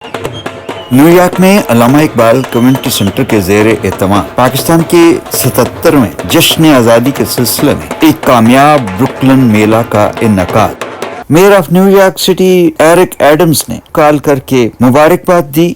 New York में अल्लामा Iqbal community centre के ज़ेरे एहतमाम पाकिस्तान के 77वें जश्न आज़ादी के सिलसिले में एक कामयाब ब्रुकलिन मेला का इन्नेकाद। Mayor of New York city Eric Adams ने कॉल करके मुबारकबाद दी।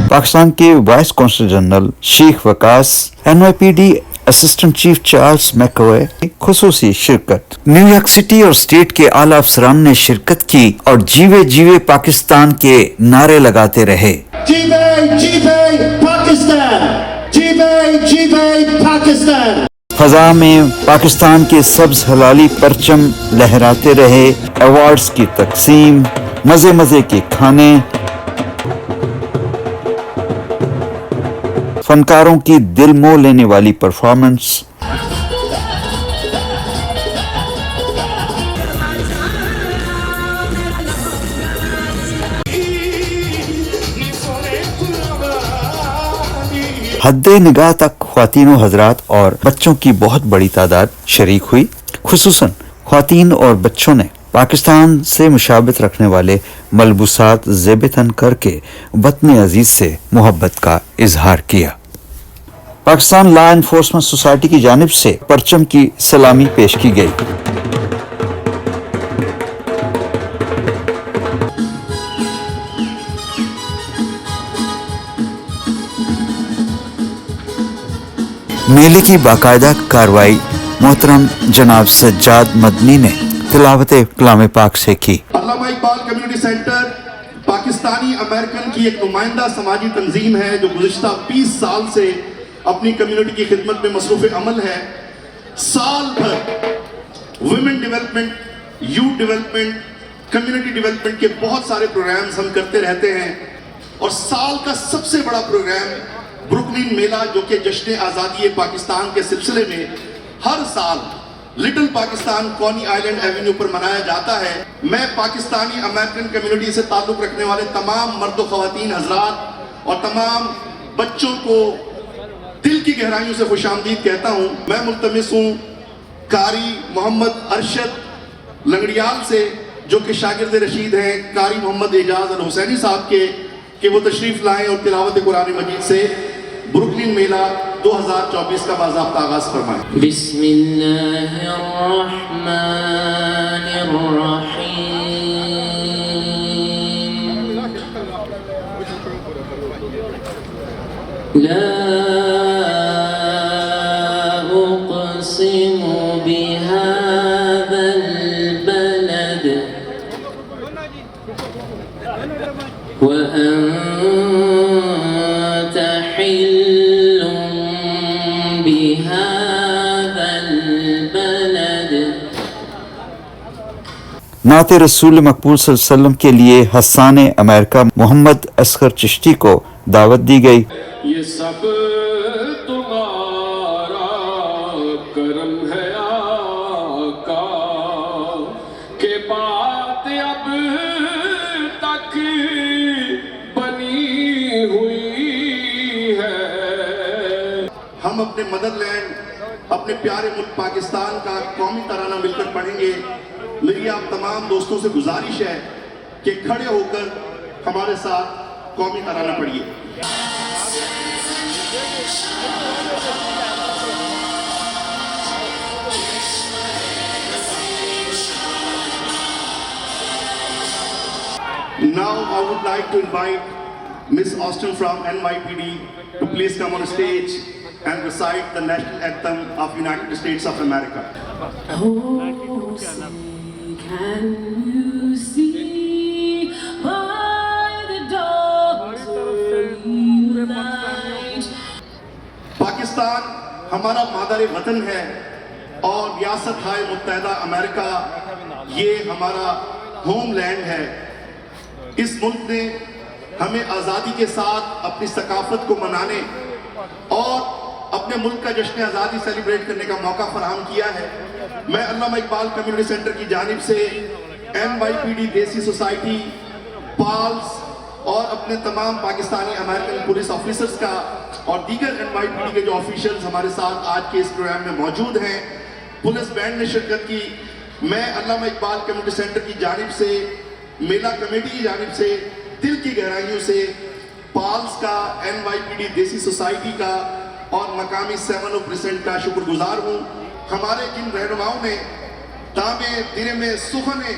पाकिस्तान के vice consul general Sheikh Waqas, NYPD assistant chief Charles McVeigh खुसूसी शिरकत। न्यूयॉर्क सिटी और स्टेट के आला अफसरान ने शिरकत की और जीवे जीवे पाकिस्तान के नारे लगाते रहे। जीवे जीवे पाकिस्तान, जीवे जीवे पाकिस्तान। फजा में पाकिस्तान के सब्ज हलाली परचम लहराते रहे। अवार्ड्स की तकसीम, मजे मजे के खाने, फनकारों की दिल मोह लेने वाली परफॉर्मेंस। हद्दे निगाह तक ख्वातीन हजरात और बच्चों की बहुत बड़ी तादाद शरीक हुई। खुसूसन ख्वातीन और बच्चों ने पाकिस्तान से मुशाबत रखने वाले मलबूसात ज़ेब-ए-तन करके वतन अजीज से मोहब्बत का इजहार किया। पाकिस्तान लॉ एनफोर्समेंट सोसाइटी की जानिब से परचम की सलामी पेश की गई। मेले की बाकायदा कार्रवाई मोहतरम जनाब सज्जाद मदनी ने तिलावत कलाम पाक से की। Allama Iqbal community centre Pakistani American की एक नुमाइंदा समाजी तंजीम है जो गुज़िश्ता 20 साल से अपनी कम्युनिटी की खिदमत में मसरूफ़ अमल है। साल भर women development, youth development, community development के बहुत सारे प्रोग्राम्स हम करते रहते हैं और साल का सबसे बड़ा प्रोग्राम ब्रुकलिन मेला जो कि जश्न आज़ादी पाकिस्तान के सिलसिले में हर साल little Pakistan Connie Island Avenue पर मनाया जाता है। मैं पाकिस्तानी अमेरिकन कम्युनिटी से ताल्लुक़ रखने वाले तमाम मर्द व ख़वातीन हज़रात और तमाम बच्चों को दिल की गहराइयों से खुशामदीद कहता हूँ। मैं मुल्तमिस हूँ कारी मोहम्मद अरशद लंगड़ियाल से जो कि शागिर्द रशीद हैं कारी मोहम्मद एजाज अल हुसैनी साहब के कि वो तशरीफ़ लाएँ और तिलावत कुरान मजीद से ब्रुकलिन मेला 2024 का बाज़ाब्ता आगाज़ फरमाएं। नाते रसूल मकबूल सल्लल्लाहु अलैहि वसल्लम के लिए हस्सान अमेरिका मोहम्मद असगर चिश्ती को दावत दी गई। ये सब तुम्हारा करम है आका के बात अब तक बनी हुई है। हम अपने मदरलैंड, अपने प्यारे मुल्क पाकिस्तान का कौमी तराना मिलकर पढ़ेंगे। मेरी आप तमाम दोस्तों से गुजारिश है कि खड़े होकर हमारे साथ कौमी तराना पढ़िए। Now I would like to invite Miss Austin from NYPD to please come on stage and recite the national anthem of United States of America. Oh, can you see by the dawn's early light? Pakistan हमारा मादर वतन है और रियासत हाय मुत्तहदा America ये हमारा homeland है। इस मुल्क ने हमें आज़ादी के साथ अपनी सकाफत को मनाने और अपने मुल्क का जश्न आज़ादी सेलिब्रेट करने का मौका फराहम किया है। मैं अल्लामा इकबाल कम्युनिटी सेंटर की जानिब से NYPD देसी सोसाइटी, पाल्स और अपने तमाम पाकिस्तानी अमेरिकन पुलिस ऑफिसर्स का और दीगर NYPD के जो ऑफिशियल्स हमारे साथ आज के इस प्रोग्राम में मौजूद हैं, पुलिस बैंड ने शिरकत की। मैं अल्लामा इकबाल कम्युनिटी सेंटर की जानिब से, मेला कमेटी की जानिब से दिल की गहराइयों से पाल्स का, NYPD देसी सोसाइटी का और मकामी 7 का शुक्रगुजार हूँ। हमारे जिन रहनुमाओं ने तामे दिने में सुखने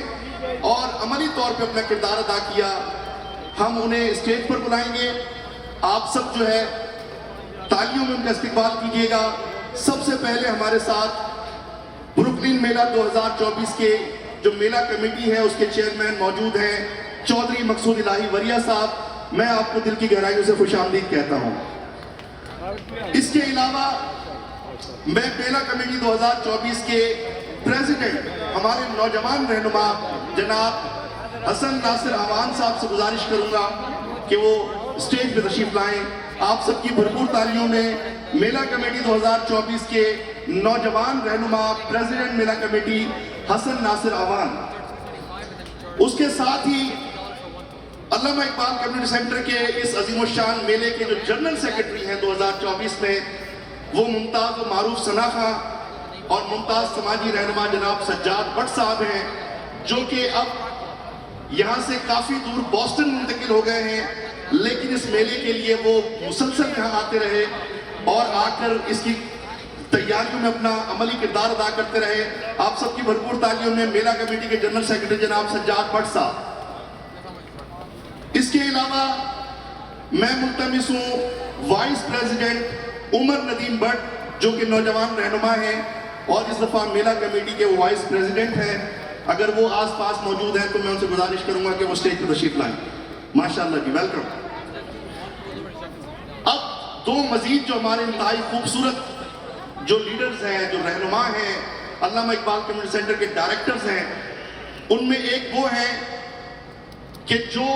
और अमली तौर पे अपना किरदार अदा किया, हम उन्हें स्टेज पर बुलाएंगे। आप सब जो है तालियों में उनका इस्तेमाल कीजिएगा। सबसे पहले हमारे साथ ब्रुकलिन मेला 2024 के जो मेला कमेटी है उसके चेयरमैन मौजूद हैं, चौधरी मकसूद इलाही वरिया साहब। मैं आपको दिल की गहराइयों से खुशामदीद कहता हूं। इसके अलावा मैं मेला कमेटी 2024 के प्रेसिडेंट हमारे नौजवान रहनुमा जनाब हसन नासिर अवान साहब से गुजारिश करूंगा कि वो स्टेज पे तशरीफ लाएं। आप सबकी भरपूर तालियों में मेला कमेटी 2024 के नौजवान रहनुमा प्रेसिडेंट मेला कमेटी हसन नासिर अवान। उसके साथ ही अल्लामा इकबाल कम्युनिटी सेंटर के इस अजीमोशान मेले के जो जनरल सेक्रेटरी हैं 2024 में, वो मुमताज व मारूफ सनाखा और मुमताज समाजी रहनुमा जनाब सज्जाद भट्ट साहब हैं, जो कि अब यहाँ से काफ़ी दूर बॉस्टन मुंतकिल हो गए हैं, लेकिन इस मेले के लिए वो मुसलसल यहाँ आते रहे और आकर इसकी तैयारियों में अपना अमली किरदार अदा करते रहे। आप सबकी भरपूर तालियों में मेला कमेटी के जनरल सेक्रेटरी जनाब सज्जाद भट्ट साहब। इसके अलावा मैं मुल्तमिस हूँ वाइस प्रेसिडेंट उमर नदीम भट्ट, जो कि नौजवान रहनुमा हैं और इस दफ़ा मेला कमेटी के वो वाइस प्रेसिडेंट हैं। अगर वो आस पास मौजूद हैं तो मैं उनसे गुजारिश करूंगा कि वो स्टेज पर तशरीफ लाएं। माशाअल्लाह जी, वेलकम। अब दो मजीद जो हमारे इंतहाई खूबसूरत जो लीडर्स हैं, जो रहनुमा हैं, अल्लामा इकबाल कम्युनिटी सेंटर के डायरेक्टर्स हैं, उनमें एक वो हैं कि जो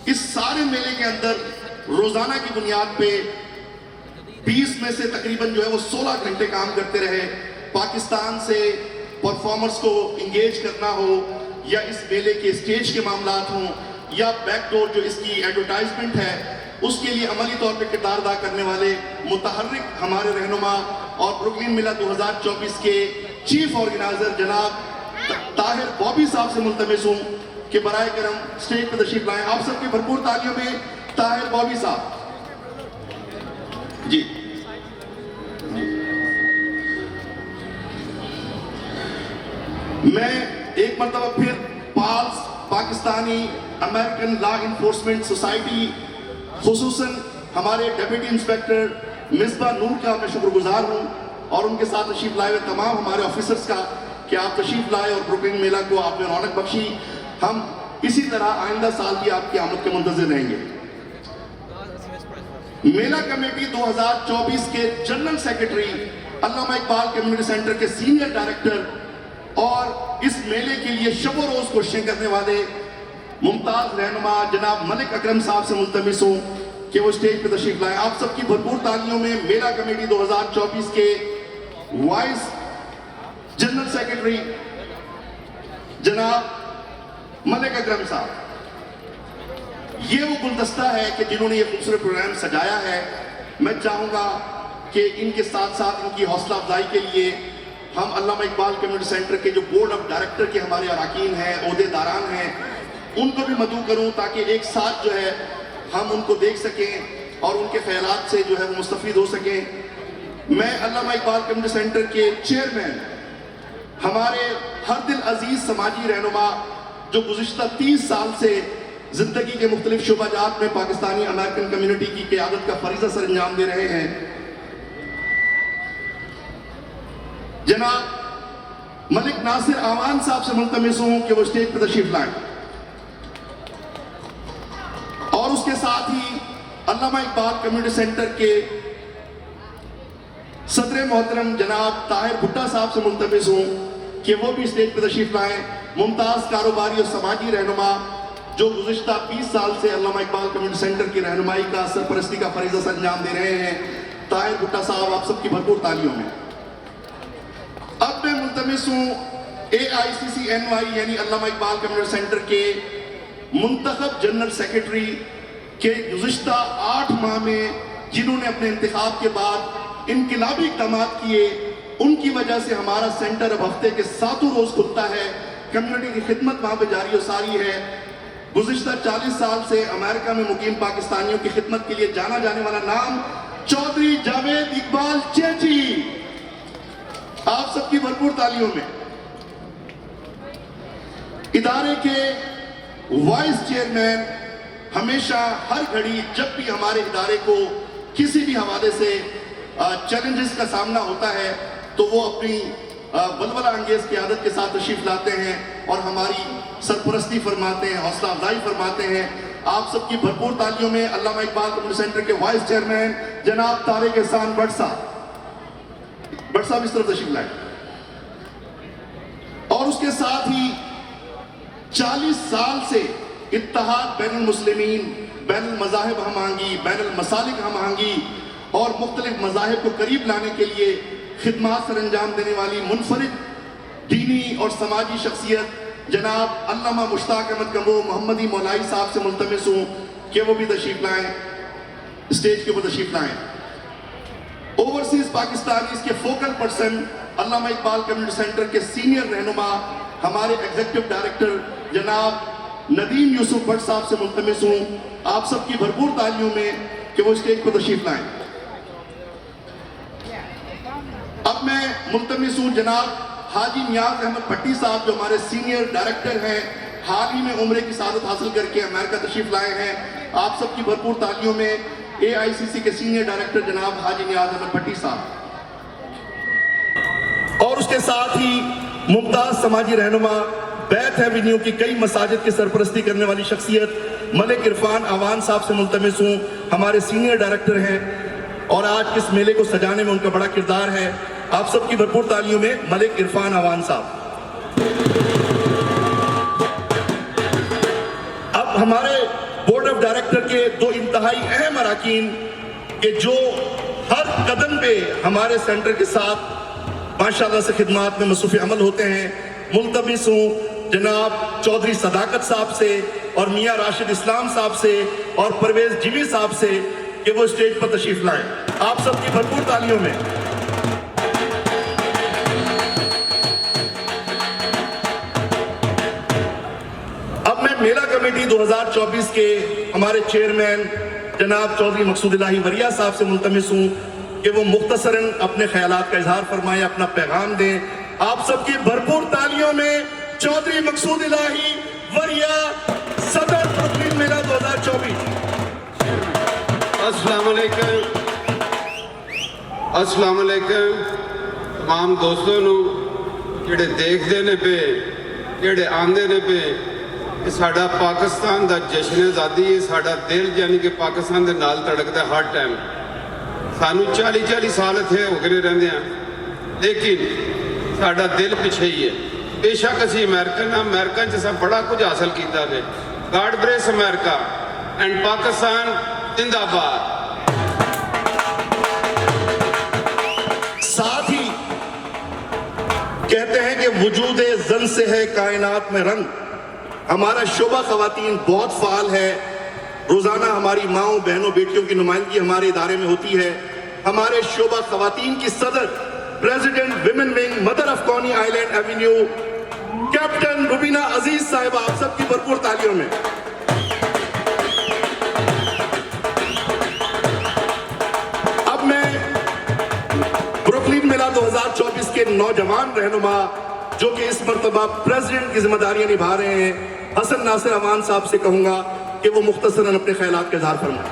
इस सारे मेले के अंदर रोजाना की बुनियाद पे 20 में से तकरीबन जो है वो 16 घंटे काम करते रहे। पाकिस्तान से परफॉर्मर्स को इंगेज करना हो, या इस मेले के स्टेज के मामलात हों, या बैकडोर जो इसकी एडवर्टाइजमेंट है उसके लिए अमली तौर पे किरदार अदा करने वाले मुतहर्रिक हमारे रहनुमा और ब्रुकलिन मेला 2024 के चीफ ऑर्गेनाइजर जनाब ताहिर बॉबी साहब से मुल्तमिस हूँ कि बराए करम स्टेज पर तशरीफ लाएं। आप सबके भरपूर तालियों में ताहिर बॉबी साहब जी। मैं एक मरतबा फिर PALS Pakistani American law enforcement society, खुसूसन हमारे डिप्टी इंस्पेक्टर मिसबा नूर का मैं शुक्रगुजार हूँ और उनके साथ तशरीफ लाए हुए तमाम हमारे ऑफिसर्स का कि आप तशरीफ लाए और ब्रुकलिन मेला को आपने रौनक बख्शी। हम इसी तरह आइंदा साल भी आपकी आमद के मुंतज़िर रहेंगे। मेला कमेटी 2024 के जनरल सेक्रेटरी, अल्लामा इकबाल कम्युनिटी सेंटर के सीनियर डायरेक्टर और इस मेले के लिए शब रोज कोशिशें करने वाले मुमताज रहनुमा जनाब मलिक अकरम साहब से मुल्तमिस हूँ कि वो स्टेज पे तशरीफ लाए। आप सबकी भरपूर तालियों में मेला कमेटी 2024 के वाइस जनरल सेक्रेटरी जनाब मलिक अकरम साहब। ये वो गुलदस्ता है कि जिन्होंने ये खूबसूरत प्रोग्राम सजाया है। मैं चाहूँगा कि इनके साथ साथ इनकी हौसला अफजाई के लिए हम अल्लामा इकबाल कम्युनिटी सेंटर के जो बोर्ड ऑफ डायरेक्टर के हमारे अरकान हैं, ओहदेदारान हैं, उनको भी मदऊ करूँ ताकि एक साथ जो है हम उनको देख सकें और उनके ख्यालात से जो है वो मुस्तफ़ीद हो सकें। मैं अल्लामा इकबाल कम्युनिटी सेंटर के चेयरमैन हमारे हर दिल अजीज समाजी रहनुमा जो गुज़िश्ता 30 साल से जिंदगी के मुख्तलिफ शोबाजात में पाकिस्तानी अमेरिकन कम्युनिटी की क़यादत का फरीज़ा सर अंजाम दे रहे हैं, जनाब मलिक नासिर आवान साहब से मुल्तमिस हूँ कि वो स्टेज पर तशरीफ लाएं। और उसके साथ ही अल्लामा इकबाल कम्युनिटी सेंटर के सदर मोहतरम जनाब ताहिर भुट्टा साहब से मुल्तमिस हूँ कि वो भी स्टेज पर तशरीफ लाएं। मुमताज़ कारोबारी और समाजी रहनुमा जो गुज़िश्ता 20 साल से अल्लामा इकबाल कम्युनिटी सेंटर की रहनुमाई का, सरपरस्ती का फरीज़ा सर अंजाम दे रहे हैं, ताहिर भुट्टा साहब, आप सबकी भरपूर तालियों में। अब मैं मुल्तमिस हूँ AICCNY यानी अल्लामा इकबाल कम्युनिटी सेंटर के मुंतखब जनरल सेक्रेटरी के गुज़िश्ता 8 माह में जिन्होंने अपने इंतखाब के बाद इनकलाबी इक़दाम किए, उनकी वजह से हमारा सेंटर अब हफ्ते के 7 रोज़ खुलता है। कम्युनिटी की खिदमत वहाँ पे जारी और सारी है। गुज़िश्ता 40 साल से अमेरिका में मुकीम पाकिस्तानियों की खिदमत के लिए जाना जाने वाला नाम चौधरी जावेद इकबाल चेची। आप सबकी भरपूर तालियों में। इदारे के वाइस चेयरमैन हमेशा हर घड़ी जब भी हमारे इदारे को किसी भी हवाले से चैलेंजेस का सामना होता है तो वो अपनी बलबला अंगेज क़यादत के साथ तशरीफ लाते हैं और हमारी सरपरस्ती फरमाते हैं, हौसला अफजाई फरमाते हैं। आप सबकी भरपूर तालियों में अल्लामा इकबाल कम्युनिटी सेंटर के वाइस चेयरमैन जनाब तारिक एहसान भट्ट साहब इस तरफ तशरीफ लाए। और उसके साथ ही 40 साल से इत्तेहाद बैनुल मुस्लिमीन, बैनुल मज़ाहिब हमआहंगी, बैनुल मसालिक हमआहंगी और मुख्तलिफ मज़ाहिब को करीब लाने के लिए खिदमात सर अंजाम देने वाली मुनफरिद दीनी और समाजी शख्सियत जनाब अल्लामा मुश्ताक अहमद कम्बो मोहम्मदी मौलाई साहब से मुल्तमिस हूँ कि वो भी तशरीफ लाएं, स्टेज के ऊपर तशरीफ लाएं। ओवरसीज पाकिस्तानी के फोकल पर्सन अल्लामा इकबाल कम्युनिटी सेंटर के सीनियर रहनुमा हमारे एग्जीक्यूटिव डायरेक्टर जनाब नदीम यूसुफ भट्ट साहब से मुल्तमिस हूँ आप सबकी भरपूर तालियों में कि वो स्टेज पर तशरीफ लाएं। अब मैं मुल्तमिस हूँ जनाब हाजी नियाज अहमद भट्टी साहब जो हमारे सीनियर डायरेक्टर हैं, हाल ही में उम्रे की सादत हासिल करके अमेरिका तशरीफ लाए हैं। आप सबकी भरपूर तालियों में AICC के सीनियर डायरेक्टर जनाब हाजी नियाज अहमद भट्टी साहब। और उसके साथ ही मुमताज समाजी रहनुमा बैत एवेन्यू की कई मसाजिद की सरपरस्ती करने वाली शख्सियत मलिक इरफान आवान साहब से मुल्तमिस हूँ, हमारे सीनियर डायरेक्टर हैं और आज इस मेले को सजाने में उनका बड़ा किरदार है। आप सबकी भरपूर तालियों में मलिक इरफान आवान साहब। अब हमारे बोर्ड ऑफ डायरेक्टर के दो इंतहाई अहम अरकान के जो हर कदम पे हमारे सेंटर के साथ माशाअल्लाह से खिदमात में मसरूफ़ अमल होते हैं। मुल्तमिस हूँ जनाब चौधरी सदाकत साहब से और मियाँ राशिद इस्लाम साहब से और परवेज जिमी साहब से कि वो स्टेज पर तशरीफ लाएं। आप सबकी भरपूर तालियों में। अब मैं मेला कमेटी 2024 के हमारे चेयरमैन जनाब चौधरी मकसूद इलाही वरिया साहब से मुल्तमिस हूँ कि वो मुख्तसरन अपने ख्यालात का इजहार फरमाएं, अपना पैगाम दें। आप सबकी भरपूर तालियों में चौधरी मकसूद इलाही वरिया, सदर ब्रुकलिन मेला 2024। अस्सलाम वालेकुम तमाम दोस्तों नू जिहड़े देखदे ने पे जिहड़े आंदे ने पे कि साडा पाकिस्तान दा जश्न आज़ादी है, साडा दिल यानी कि पाकिस्तान दे नाल धड़कदा हर टाइम। सानू 40 साल इत्थे हो गए रहिंदे हैं लेकिन साडा दिल पिछे ही है। बेशक असीं अमेरिका च असां बड़ा कुछ हासिल कीता है। God bless America and Pakistan जिंदाबाद। साथ ही कहते हैं कि वजूद जन से है कायनात में रंग। हमारा शोबा खवातीन बहुत फाल है। रोजाना हमारी माओं बहनों बेटियों की नुमाइंदगी हमारे इदारे में होती है। हमारे शोबा खवातीन की सदर president women wing mother of Coney Island avenue captain Rubina Aziz sahiba, आप सबकी भरपूर तालियों में। अब मैं ब्रुकलिन मेला 2024 के नौजवान रहनुमा जो कि इस मर्तबा प्रेसिडेंट की जिम्मेदारियां निभा रहे हैं, हसन नासिर अमान साहब से कहूंगा कि वो मुख्तसरन अपने ख्यालात का इजहार फरमाएं।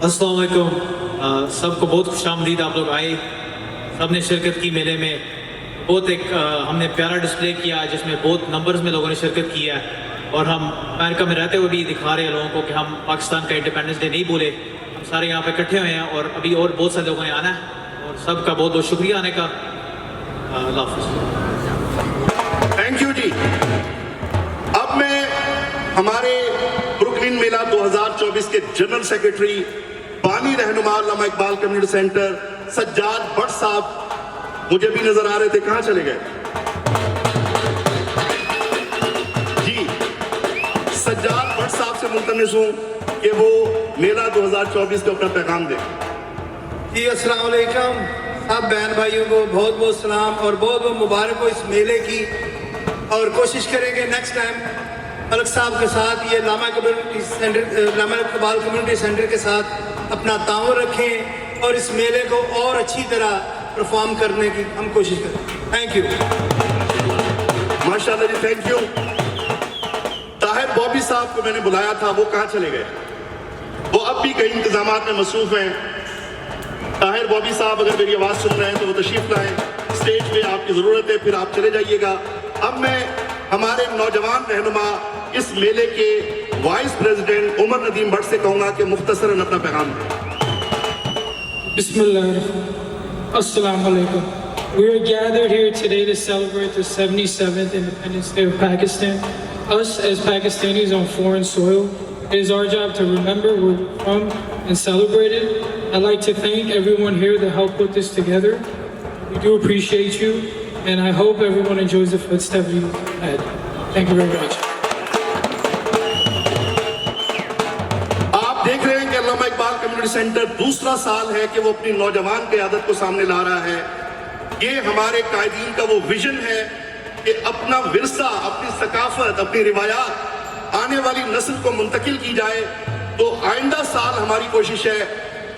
अस्सलाम वालेकुम, सबको बहुत खुशामदीद। आप लोग आए, सबने शिरकत की मेले में। बहुत एक हमने प्यारा डिस्प्ले किया जिसमें बहुत नंबर्स में लोगों ने शिरकत किया और हम अमेरिका में रहते हुए भी दिखा रहे हैं लोगों को कि हम पाकिस्तान का इंडिपेंडेंस डे नहीं भूले। हम सारे यहाँ पे इकट्ठे हुए हैं और अभी और बहुत सारे लोगों ने आना है और सबका बहुत बहुत शुक्रिया आने का। अल्लाह हाफ़िज़। थैंक यू जी। अब मैं हमारे ब्रुकलिन मेला 2024 के जनरल सेक्रेटरी बानी रहनुमा अल्लामा इकबाल कम्युनिटी सेंटर सज्जाद भट्ट साहब, मुझे भी नजर आ रहे थे, कहाँ चले गए? मुल्तमिस हूँ कि वो मेला 2024 को अपना पैगाम दें। जी अस्सलाम वालेकुम। सब बहन भाइयों को बहुत बहुत सलाम और बहुत बहुत मुबारक हो इस मेले की, और कोशिश करेंगे नेक्स्ट टाइम मलक साहब के साथ ये Allama community centre, Allama Iqbal community centre के साथ अपना ताउन रखें और इस मेले को और अच्छी तरह परफॉर्म करने की हम कोशिश करें। Thank you. माशाल्लाह जी, थैंक यू। ताहिर बॉबी साहब को मैंने बुलाया था, वो कहाँ चले गए? वो अब भी कई इंतजामात में मसरूफ हैं। ताहिर बॉबी साहब अगर मेरी आवाज़ सुन रहे हैं तो वो तशरीफ लाएं, स्टेज पे आपकी ज़रूरत है, फिर आप चले जाइएगा। अब मैं हमारे नौजवान रहनुमा इस मेले के वाइस प्रेसिडेंट उमर नदीम भट्ट से कहूँगा कि मुख्तसरन अपना पैगाम दें। Bismillah. Assalamu alaikum. We are gathered here today to celebrate the 77th Independence Day of Pakistan. Us as Pakistanis on foreign soil, it is our job to remember where we're from and celebrate it. I'd like to thank everyone here that helped put this together. We do appreciate you, and I hope everyone enjoys the footsteps you had. Thank you very much. आप देख रहे हैं कि अल्लामा Iqbal community centre दूसरा साल है कि वो अपनी नौजवान क़यादत को सामने ला रहा है। ये हमारे कायदीन का वो विजन है कि अपना विरसा, अपनी सकाफत, अपनी रिवायात आने वाली नस्ल को मुंतकिल की जाए। तो आइंदा साल हमारी कोशिश है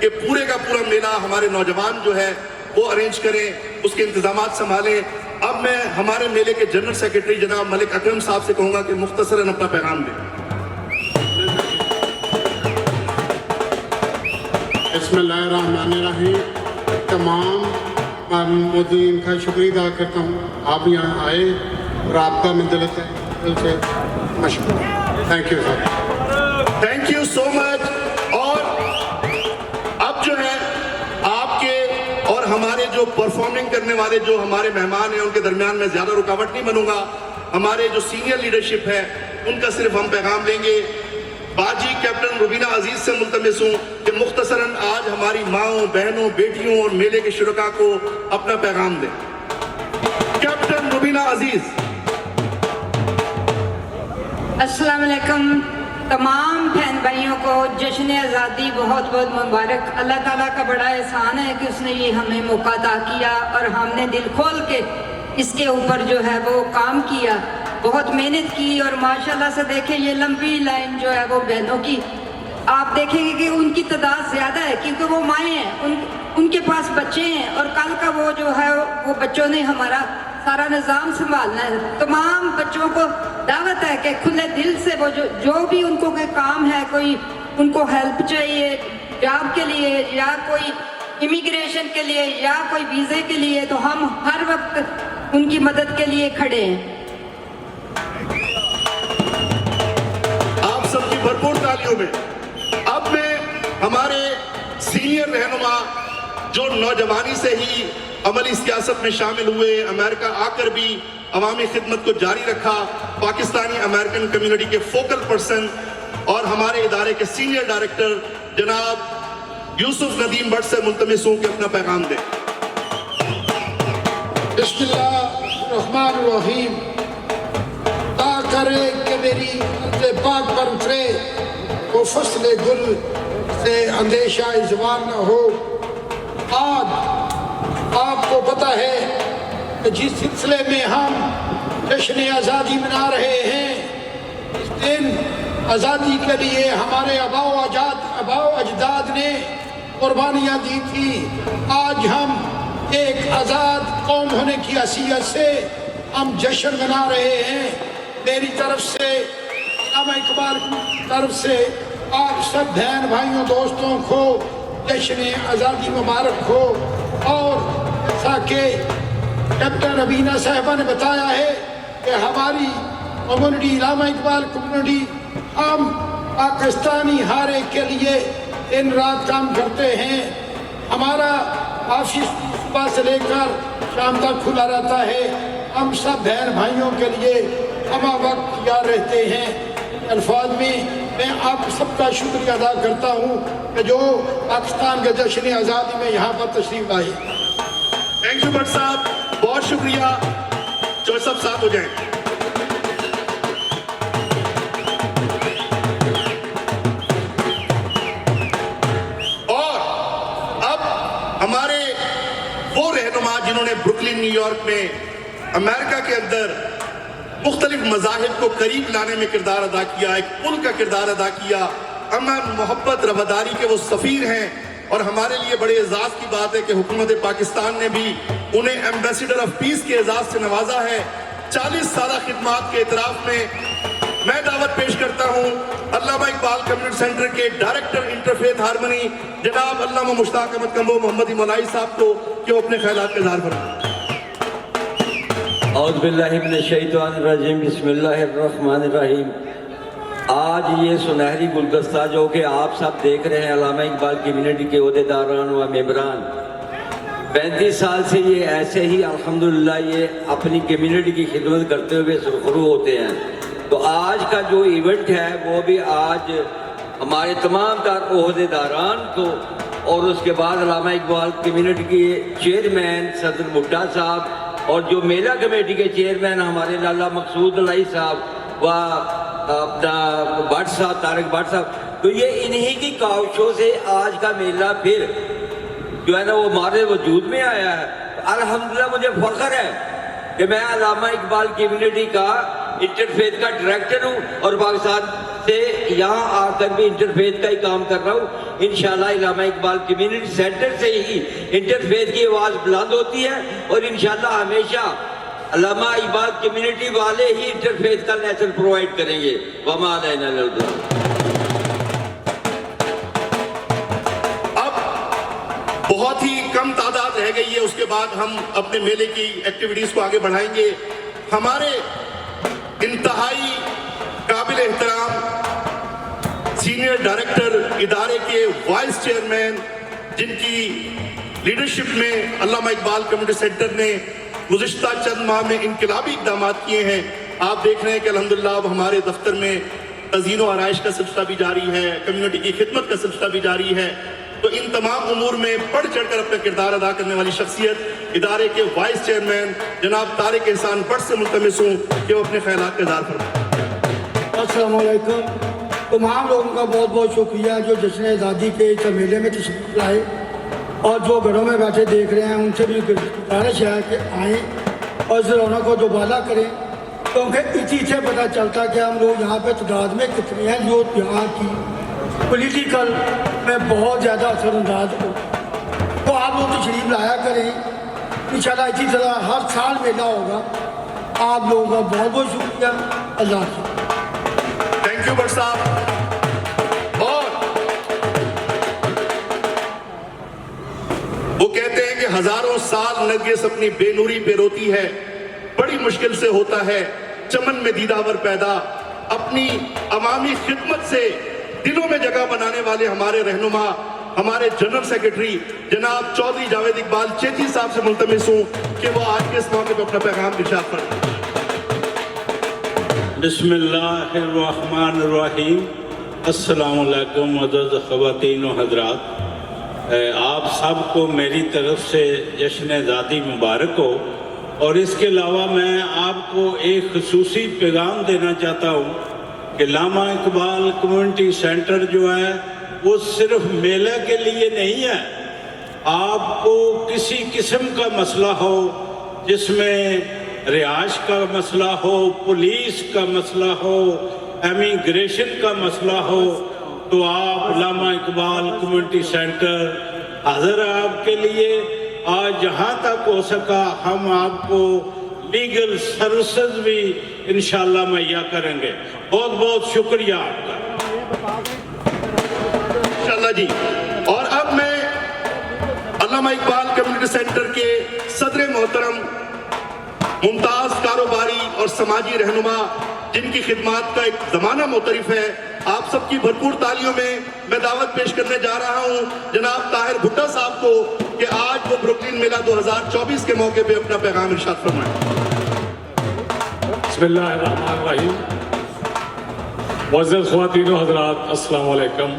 कि पूरे का पूरा मेला हमारे नौजवान जो है वो अरेंज करें, उसके इंतजामात संभालें। अब मैं हमारे मेले के जनरल सेक्रेटरी जनाब मलिक अकरम साहब से कहूँगा कि मुख्तसरन अपना पैगाम दें। बिस्मिल्लाहिर्रहमानिर्रहीम। तमाम मोदीन का शुक्रिया अदा करता हूँ, आप यहाँ आए और आपका मैं दिल से मशहूर। Thank you sir. Thank you so much. और अब जो है आपके और हमारे जो परफॉर्मिंग करने वाले जो हमारे मेहमान हैं उनके दरमियान में ज़्यादा रुकावट नहीं बनूंगा। हमारे जो सीनियर लीडरशिप है उनका सिर्फ हम पैगाम लेंगे। बाजी कैप्टन रुबीना अजीज से मुल्तमिस हूँ कि मुख्तसरन आज हमारी माओं, बहनों, बेटियों और मेले के शुरका को अपना पैगाम दें। कैप्टन रुबीना अजीज। अस्सलाम वालेकुम। तमाम बहन भाइयों को जश्न आज़ादी बहुत बहुत मुबारक। अल्लाह ताला का बड़ा एहसान है कि उसने ये हमें मौका अता किया और हमने दिल खोल के इसके ऊपर जो है वो काम किया, बहुत मेहनत की। और माशाल्लाह से देखें ये लंबी लाइन जो है वो बहनों की, आप देखेंगे कि उनकी तादाद ज़्यादा है क्योंकि वो माएँ हैं, उनके पास बच्चे हैं और कल का वो जो है वो बच्चों ने हमारा सारा निज़ाम संभालना है। तमाम बच्चों को दावत है कि खुले दिल से वो जो भी उनको कोई काम है, कोई उनको हेल्प चाहिए जॉब के लिए या कोई इमिग्रेशन के लिए या कोई वीज़े के लिए, तो हम हर वक्त उनकी मदद के लिए खड़े हैं। आप सबकी भरपूर तालियों में अब मैं हमारे सीनियर रहनुमा जो नौजवानी से ही अमली सियासत में शामिल हुए, अमेरिका आकर भी अवामी खिदमत को जारी रखा, पाकिस्तानी अमेरिकन कम्युनिटी के फोकल पर्सन और हमारे इदारे के सीनियर डायरेक्टर जनाब यूसुफ नदीम भट्ट से मुल्तमिस हूँ कि अपना पैगाम दें। बिस्मिल्लाहिर्रहमानिर्रहीम। ता करे कि मेरी अर्ज़ पाक पर उतरे वो फसले गुल से अंदेशा इज़वार न हो। आज आपको पता है कि जिस सिलसिले में हम जश्न आज़ादी मना रहे हैं, इस दिन आज़ादी के लिए हमारे आबाओ अजदाद ने कुर्बानियाँ दी थी। आज हम एक आज़ाद कौम होने की हैसियत से हम जश्न मना रहे हैं। मेरी तरफ से, अल्लामा इकबाल की तरफ से आप सब बहन भाइयों दोस्तों को जश्न आज़ादी मुबारक हो। और जैसा कि कैप्टन रबीना साहिबा ने बताया है कि हमारी कम्युनिटी, अल्लामा इकबाल कम्युनिटी, हम पाकिस्तानी हारे के लिए दिन रात काम करते हैं। हमारा ऑफिस सुबह से लेकर शाम तक खुला रहता है। हम सब बहन भाइयों के लिए हम वक्त तैयार रहते हैं। अल्फाज में मैं आप सबका शुक्रिया अदा करता हूँ कि जो पाकिस्तान के जश्न आज़ादी में यहाँ पर तशरीफ लाए। थैंक यू भट्ट साहब, बहुत शुक्रिया। जो सब साथ हो जाए। रहनुमा जिन्होंने ब्रुकलिन न्यूयॉर्क में अमेरिका के अंदर मुख्तलिफ मज़ाहिब को करीब लाने में किरदार अदा किया, एक पुल का किरदार अदा किया, अमन मोहब्बत रवादारी के वो सफ़ीर हैं। और हमारे लिए बड़े एजाज़ की बात है कि हुकूमत पाकिस्तान ने भी उन्हें एम्बेसडर ऑफ पीस के एजाज़ से नवाजा है। 40 साल खिदमात के इतराफ़ में मैं दावत पेश करता हूँ अल्लामा इकबाल कम्युनिटी सेंटर के डायरेक्टर इंटरफेथ हारमनी जनाब अल्लामा मुश्ताक अहमद कम्बो मोहम्मद मौलाई साहब को कि वो अपने ख्यालात का इज़हार फरमाएं। औज़ु बिल्लाहि मिनश शैतानिर रजीम, बिस्मिल्लाहिर रहीम। आज ये सुनहरी गुलदस्ता जो कि आप सब देख रहे हैं, अल्लामा इकबाल कम्युनिटी के ओहदेदारान व मेंबरान 35 साल से ये ऐसे ही अल्हम्दुलिल्लाह ये अपनी कम्युनिटी की खिदमत करते हुए सुरखरू होते हैं। तो आज का जो इवेंट है वो भी आज हमारे तमाम तर ओहदेदारान को और उसके बाद अल्लामा इकबाल कम्युनिटी के चेयरमैन सदर भुट्टा साहब और जो मेला कमेटी के चेयरमैन हमारे लाला मकसूद अलाई साहब व अपना भट्ट साहब तारिक भट्ट साहब, तो ये इन्हीं की काविशों से आज का मेला फिर जो है ना वो हमारे वजूद में आया है। अल्हम्दुलिल्लाह मुझे फख्र है कि मैं अल्लामा इकबाल कम्युनिटी का इंटरफेथ का डायरेक्टर हूँ और पाकिस्तान से यहाँ आकर भी इंटरफेथ का ही काम कर रहा हूँ। इंशाल्लाह अल्लामा इकबाल कम्युनिटी सेंटर से ही इंटरफेथ की आवाज़ बुलंद होती है और इंशाल्लाह हमेशा अल्लामा इकबाल कम्युनिटी वाले ही इंटरफेथ का लेसन प्रोवाइड करेंगे। वमा अलैना इल्लल बलाग। अब बहुत ही कम तादाद रह गई है, उसके बाद हम अपने मेले की एक्टिविटीज को आगे बढ़ाएंगे। हमारे इंतहाई काबिल एहतराम सीनियर डायरेक्टर इदारे के वाइस चेयरमैन जिनकी लीडरशिप में अल्लामा इकबाल कम्युनिटी सेंटर ने गुज़िश्ता चंद माह में इनकलाबी इक़दाम किए हैं। आप देख रहे हैं कि अल्हम्दुलिल्लाह अब हमारे दफ्तर में तज़ीन व आराइश का सिलसिला भी जारी है, कम्युनिटी की खिदमत का सिलसिला भी जारी है। तो इन तमाम उमूर में बढ़ चढ़ कर अपना किरदार अदा करने वाली शख्सियत इदारे के वाइस चेयरमैन जनाब तारिक एहसान भट्ट से मुल्तमिस हूँ कि वो अपने ख्यालात का इज़हार फरमाएं। अस्सलाम वालेकुम। तमाम लोगों का बहुत बहुत शुक्रिया जो जश्न आज़ादी के इस मेले में तशरीफ़ लाए और जो घरों में बैठे देख रहे हैं उनसे भी गुजारिश है कि आएँ और इस रौनक को दोबारा करें, क्योंकि इसी से पता चलता है कि हम लोग यहाँ पे तादाद में कितने हैं जो यहाँ की पॉलिटिकल में बहुत ज़्यादा असरअंदाज हो। तो आप लोग तशरीफ़ लाया करें, इंशाल्लाह इसी तरह हर साल मेला होगा। आप लोगों का बहुत बहुत शुक्रिया। अल्लाह हाफ़िज़। थैंक यू भट्ट साहब। वो कहते हैं कि हजारों साल नरगिस अपनी बेनूरी पे रोती है, बड़ी मुश्किल से होता है चमन में दीदावर पैदा। अपनी अवामी खिदमत से दिलों में जगह बनाने वाले हमारे रहनुमा हमारे जनरल सेक्रेटरी जनाब चौधरी जावेद इकबाल चेती साहब से मुल्तमिस हूँ कि वो आज के इस मौके पर अपना पैगाम इरशाद फरमाएं। बिस्मिल्लाहिर्रहमानिर्रहीम। अस्सलामु अलैकुम अज़ीज़ ख़वातीन व हज़रात, आप सबको मेरी तरफ से जश्न आज़ादी मुबारक हो। और इसके अलावा मैं आपको एक खुसूसी पैगाम देना चाहता हूँ कि अल्लामा इकबाल कम्युनिटी सेंटर जो है वो सिर्फ मेले के लिए नहीं है। आपको किसी किस्म का मसला हो, जिसमें रिहाइश का मसला हो, पुलिस का मसला हो, इमिग्रेशन का मसला हो, तो आप अल्लामा इकबाल कम्युनिटी सेंटर हाजिर है आपके लिए। आज जहाँ तक हो सका हम आपको लीगल सर्विसेज भी इंशाल्लाह मुहैया करेंगे। बहुत बहुत शुक्रिया आपका। इंशाल्लाह जी। और अब मैं अल्लामा इकबाल कम्युनिटी सेंटर के सदर मोहतरम मुमताज़ कारोबारी और समाजी रहनुमा जिनकी खिदमात का एक ज़माना मुतरिफ है, आप सबकी भरपूर तालियों में मैं दावत पेश करने जा रहा हूं जनाब ताहिर भुट्टा साहब को कि आज वो ब्रुकलिन मेला 2024 के मौके पे अपना पैगाम इरशाद फरमाएं। बिस्मिल्लाहिर्रहमानिर्रहीम। मुअज़्ज़ज़ ख़वातीन व हज़रात, अस्सलामु अलैकुम।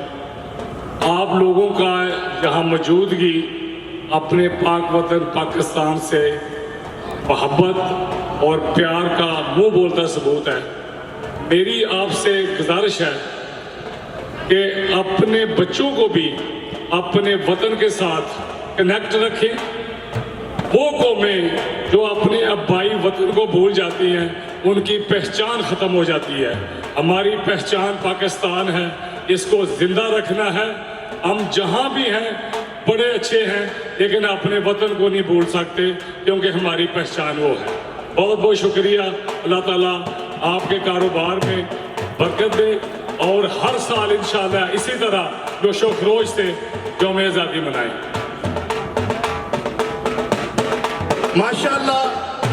आप लोगों का यहाँ मौजूदगी अपने पाक वतन पाकिस्तान से मोहब्बत और प्यार का मुंह बोलता सबूत है। मेरी आपसे गुजारिश है कि अपने बच्चों को भी अपने वतन के साथ कनेक्ट रखें वो कौमें जो अपने अब्बाई वतन को भूल जाती हैं, उनकी पहचान ख़त्म हो जाती है। हमारी पहचान पाकिस्तान है, इसको ज़िंदा रखना है। हम जहाँ भी हैं बड़े अच्छे हैं, लेकिन अपने वतन को नहीं भूल सकते, क्योंकि हमारी पहचान वो है। बहुत बहुत शुक्रिया। अल्लाह ताला आपके कारोबार में बरकत दे और हर साल इंशाअल्लाह इसी तरह जोशो खरोश से यौम आज़ादी मनाएं। माशाअल्लाह।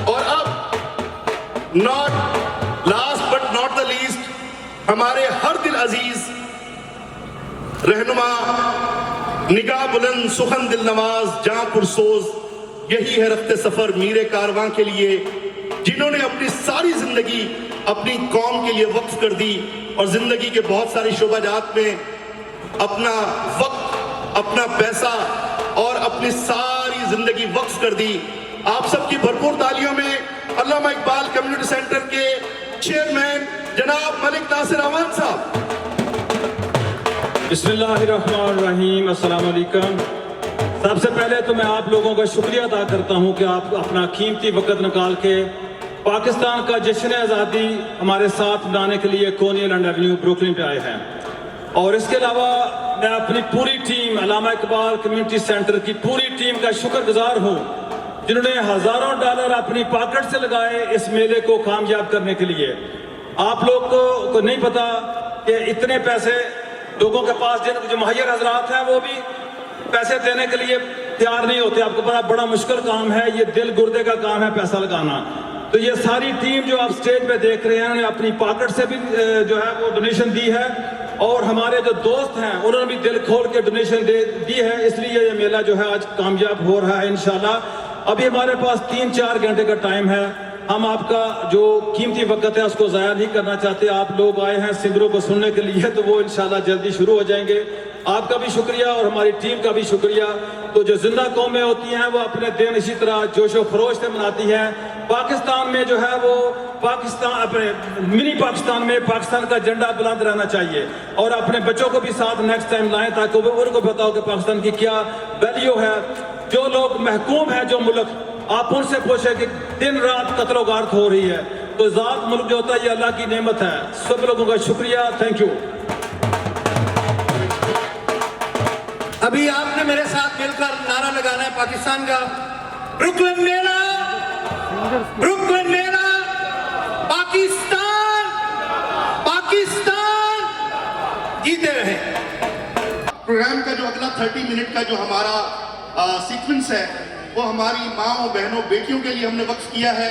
और अब not last but not the least, हमारे हर दिल अजीज रहनुमा, निगाह बुलंद, सुखन दिल नवाज, जहां पुरसोज, यही है रफ्ते सफर मीरे कारवां के लिए, जिन्होंने अपनी सारी जिंदगी अपनी कौम के लिए वक्फ कर दी और जिंदगी के बहुत सारे शोबाजात में अपना वक्त, अपना पैसा और अपनी सारी जिंदगी वक्फ कर दी। आप सबकी भरपूर तालियों में अल्लामा इकबाल कम्युनिटी सेंटर के चेयरमैन जनाब मलिक नासिर अवान साहब। बिस्मिल्लाहिर्रहमानिर्रहीम, अस्सलाम वालेकुम। सबसे पहले तो मैं आप लोगों का शुक्रिया अदा करता हूं कि आप अपना कीमती वक्त निकाल के पाकिस्तान का जश्न आज़ादी हमारे साथ मनाने के लिए कोनियल एंड एवेन्यू ब्रुकलिन पे आए हैं। और इसके अलावा मैं अपनी पूरी टीम, अल्लामा इकबाल कम्युनिटी सेंटर की पूरी टीम का शुक्रगुजार हूँ, जिन्होंने हज़ारों डॉलर अपनी पॉकेट से लगाए इस मेले को कामयाब करने के लिए। आप लोग को नहीं पता कि इतने पैसे लोगों के पास, जो मुहैयर हजरात हैं, वो भी पैसे देने के लिए तैयार नहीं होते। आपको पता बड़ा मुश्किल काम है, ये दिल गुर्दे का काम है पैसा लगाना। तो ये सारी टीम जो आप स्टेज पे देख रहे हैं, उन्होंने अपनी पॉकेट से भी जो है वो डोनेशन दी है, और हमारे जो दोस्त हैं उन्होंने भी दिल खोल के डोनेशन दी है। इसलिए ये मेला जो है आज कामयाब हो रहा है इंशाल्लाह। अभी हमारे पास 3-4 घंटे का टाइम है। हम आपका जो कीमती वक्त है उसको ज़ाया नहीं करना चाहते। आप लोग आए हैं सिंगरों को सुनने के लिए, तो वो इंशाल्लाह जल्दी शुरू हो जाएंगे। आपका भी शुक्रिया और हमारी टीम का भी शुक्रिया। तो जो जिंदा कौमें होती हैं वो अपने दिन इसी तरह जोशो खरोश से मनाती हैं। पाकिस्तान में जो है वो पाकिस्तान, अपने मिनी पाकिस्तान में पाकिस्तान का झंडा बुलंद रहना चाहिए, और अपने बच्चों को भी साथ नेक्स्ट टाइम लाएं, ताकि वो उनको बताओ कि पाकिस्तान की क्या वैल्यू है। जो लोग महकूम है जो मुल्क, आप उनसे पूछे कि दिन रात कत्लो गारत हो रही है, तो ज़ात मुल्क जो होता है ये अल्लाह की नेमत है। सब लोगों का शुक्रिया, थैंक यू। अभी आपने मेरे साथ मिलकर नारा लगाना है पाकिस्तान का, ब्रुकलिन मेला, ब्रुकलिन मेला, पाकिस्तान, पाकिस्तान जीते रहे। प्रोग्राम का जो अगला 30 मिनट का जो हमारा सीक्वेंस है, वो हमारी माँ, बहनों, बेटियों के लिए हमने वक्फ किया है।